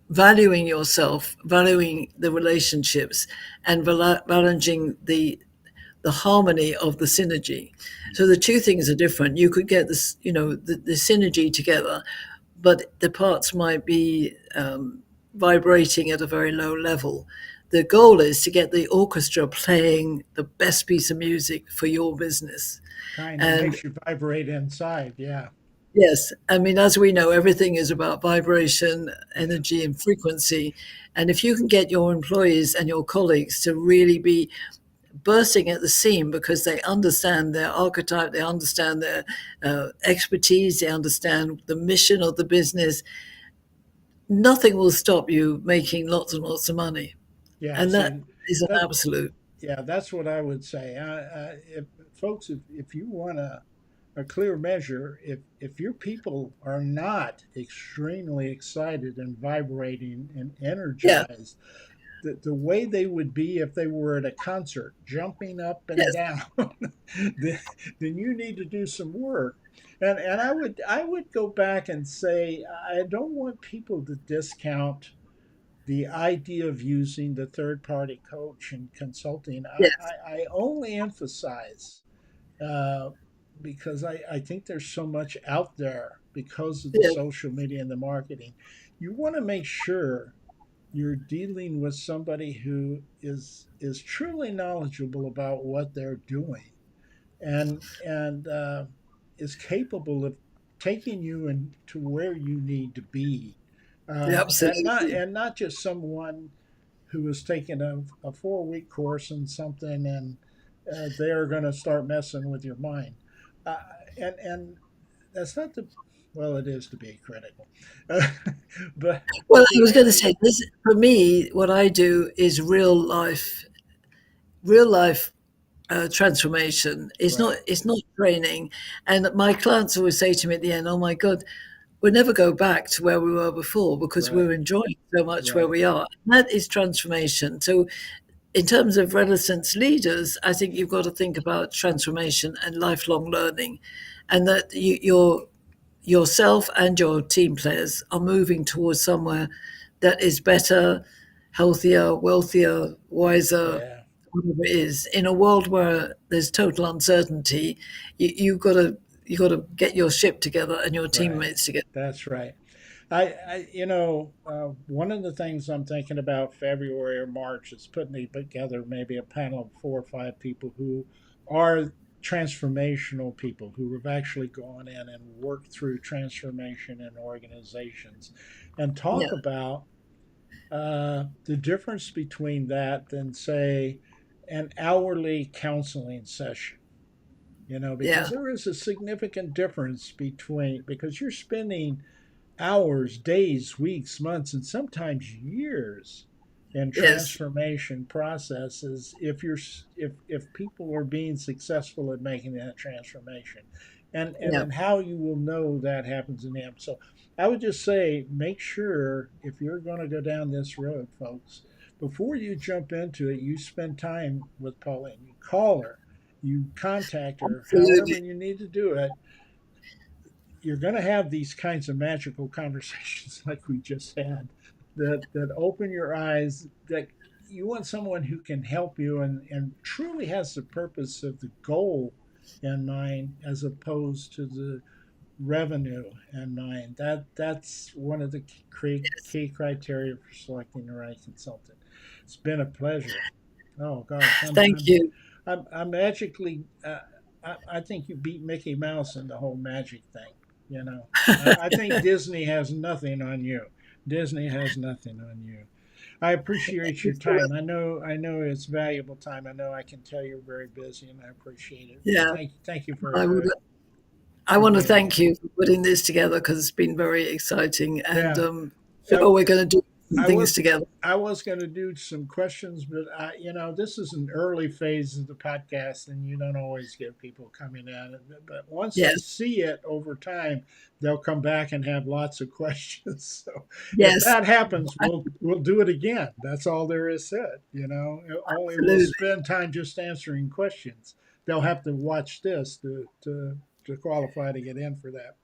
valuing yourself, valuing the relationships, and valuing the harmony of the synergy. So the two things are different. You could get this, the synergy together, but the parts might be vibrating at a very low level. The goal is to get the orchestra playing the best piece of music for your business. Kind of And makes you vibrate inside. Yeah. yes, I mean, as we know, everything is about vibration, energy, and frequency. And if you can get your employees and your colleagues to really be bursting at the seam because they understand their archetype, they understand their expertise, they understand the mission of the business, nothing will stop you making lots and lots of money. Yeah. And that See, is an that absolute. yeah, that's what I would say. If folks, if you want a clear measure, if your people are not extremely excited and vibrating and Yeah, energized, the way they would be if they were at a concert, jumping up and yes, down, then, then you need to do some work. And I would go back and say I don't want people to discount the idea of using the third party coach and consulting. yes, I only emphasize uh, because I think there's so much out there because of the yes, social media and the marketing. You want to make sure you're dealing with somebody who is truly knowledgeable about what they're doing and is capable of taking you to where you need to be, absolutely. and not just someone who has taken a 4 week course in something and they're going to start messing with your mind, uh, and that's not the well, it is to be critical, but Well, but I the was going to say this for me. What I do is real life transformation. right, It's not training. And my clients always say to me at the end, "Oh my God, we'll never go back to where we were before because we're right, enjoying so much where right, we are." And that is transformation. So, in terms of Renaissance leaders, I think you've got to think about transformation and lifelong learning, and that yourself and your team players are moving towards somewhere that is better, healthier, wealthier, wiser, yeah, whatever it is. In a world where there's total uncertainty, you've got to you got to get your ship together and your Right. teammates together. That's right. One of the things I'm thinking about February or March is putting together maybe a panel of 4 or 5 people who are transformational people who have actually gone in and worked through transformation in organizations and talk Yeah, about the difference between that and, say, an hourly counseling session. Because yeah, there is a significant difference between, because you're spending hours, days, weeks, months, and sometimes years in yes, transformation processes if people are being successful at making that transformation. And yeah, then how you will know that happens in them. So I would just say make sure if you're going to go down this road, folks, before you jump into it, you spend time with Pauline. You call her, you contact her, however absolutely. you need to do it. You're going to have these kinds of magical conversations like we just had that open your eyes, that you want someone who can help you and truly has the purpose of the goal in mind as opposed to the revenue in mind. That's one of the key criteria for selecting the right consultant. It's been a pleasure. Oh gosh, Thank you. I'm magically. I think you beat Mickey Mouse in the whole magic thing. You know, I think Disney has nothing on you. Disney has nothing on you. I appreciate your time. I know it's valuable time. I know I can tell you're very busy, and I appreciate it. Yeah, Thank you I would. I for want to being here. thank you for putting this together because it's been very exciting, and Yeah, uh, sure we're going to do some I things was together. I was going to do some questions, but this is an early phase of the podcast, and you don't always get people coming in. But once they Yes, see it over time, they'll come back and have lots of questions. So if yes, that happens, we'll do it again. That's all there is to it. Only we'll absolutely. spend time just answering questions. They'll have to watch this to qualify to get in for that.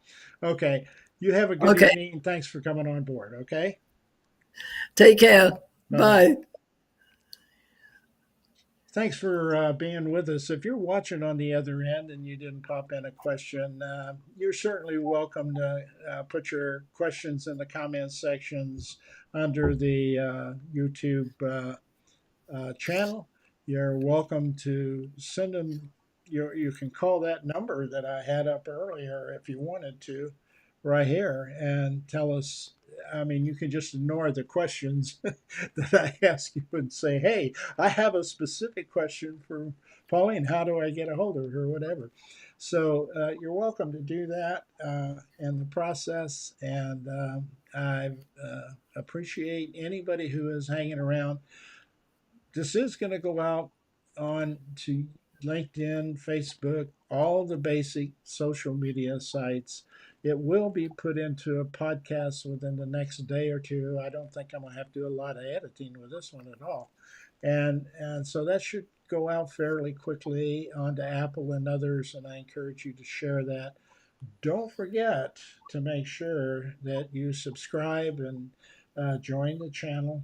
Okay. You have a good Okay, evening. Thanks for coming on board. Okay. take care. Bye bye. Bye. Thanks for being with us. If you're watching on the other end and you didn't pop in a question, you're certainly welcome to put your questions in the comments sections under the YouTube channel. You're welcome to send them. You can call that number that I had up earlier if you wanted to, right here, and tell us. I mean, you can just ignore the questions that I ask you and say, "Hey, I have a specific question for Pauline. How do I get a hold of her, or whatever?" So you're welcome to do that in the process, and I appreciate anybody who is hanging around. This is going to go out on to LinkedIn, Facebook, all the basic social media sites. It will be put into a podcast within the next day or two. I don't think I'm going to have to do a lot of editing with this one at all. And so that should go out fairly quickly onto Apple and others, and I encourage you to share that. Don't forget to make sure that you subscribe and join the channel.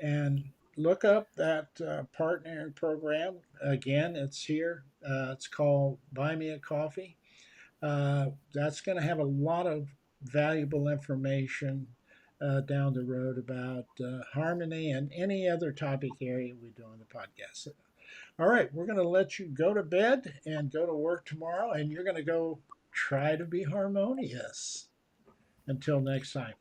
And look up that partnering program. Again, it's here. It's called Buy Me a Coffee. That's going to have a lot of valuable information down the road about harmony and any other topic area we do on the podcast. All right, we're going to let you go to bed and go to work tomorrow, and you're going to go try to be harmonious. Until next time.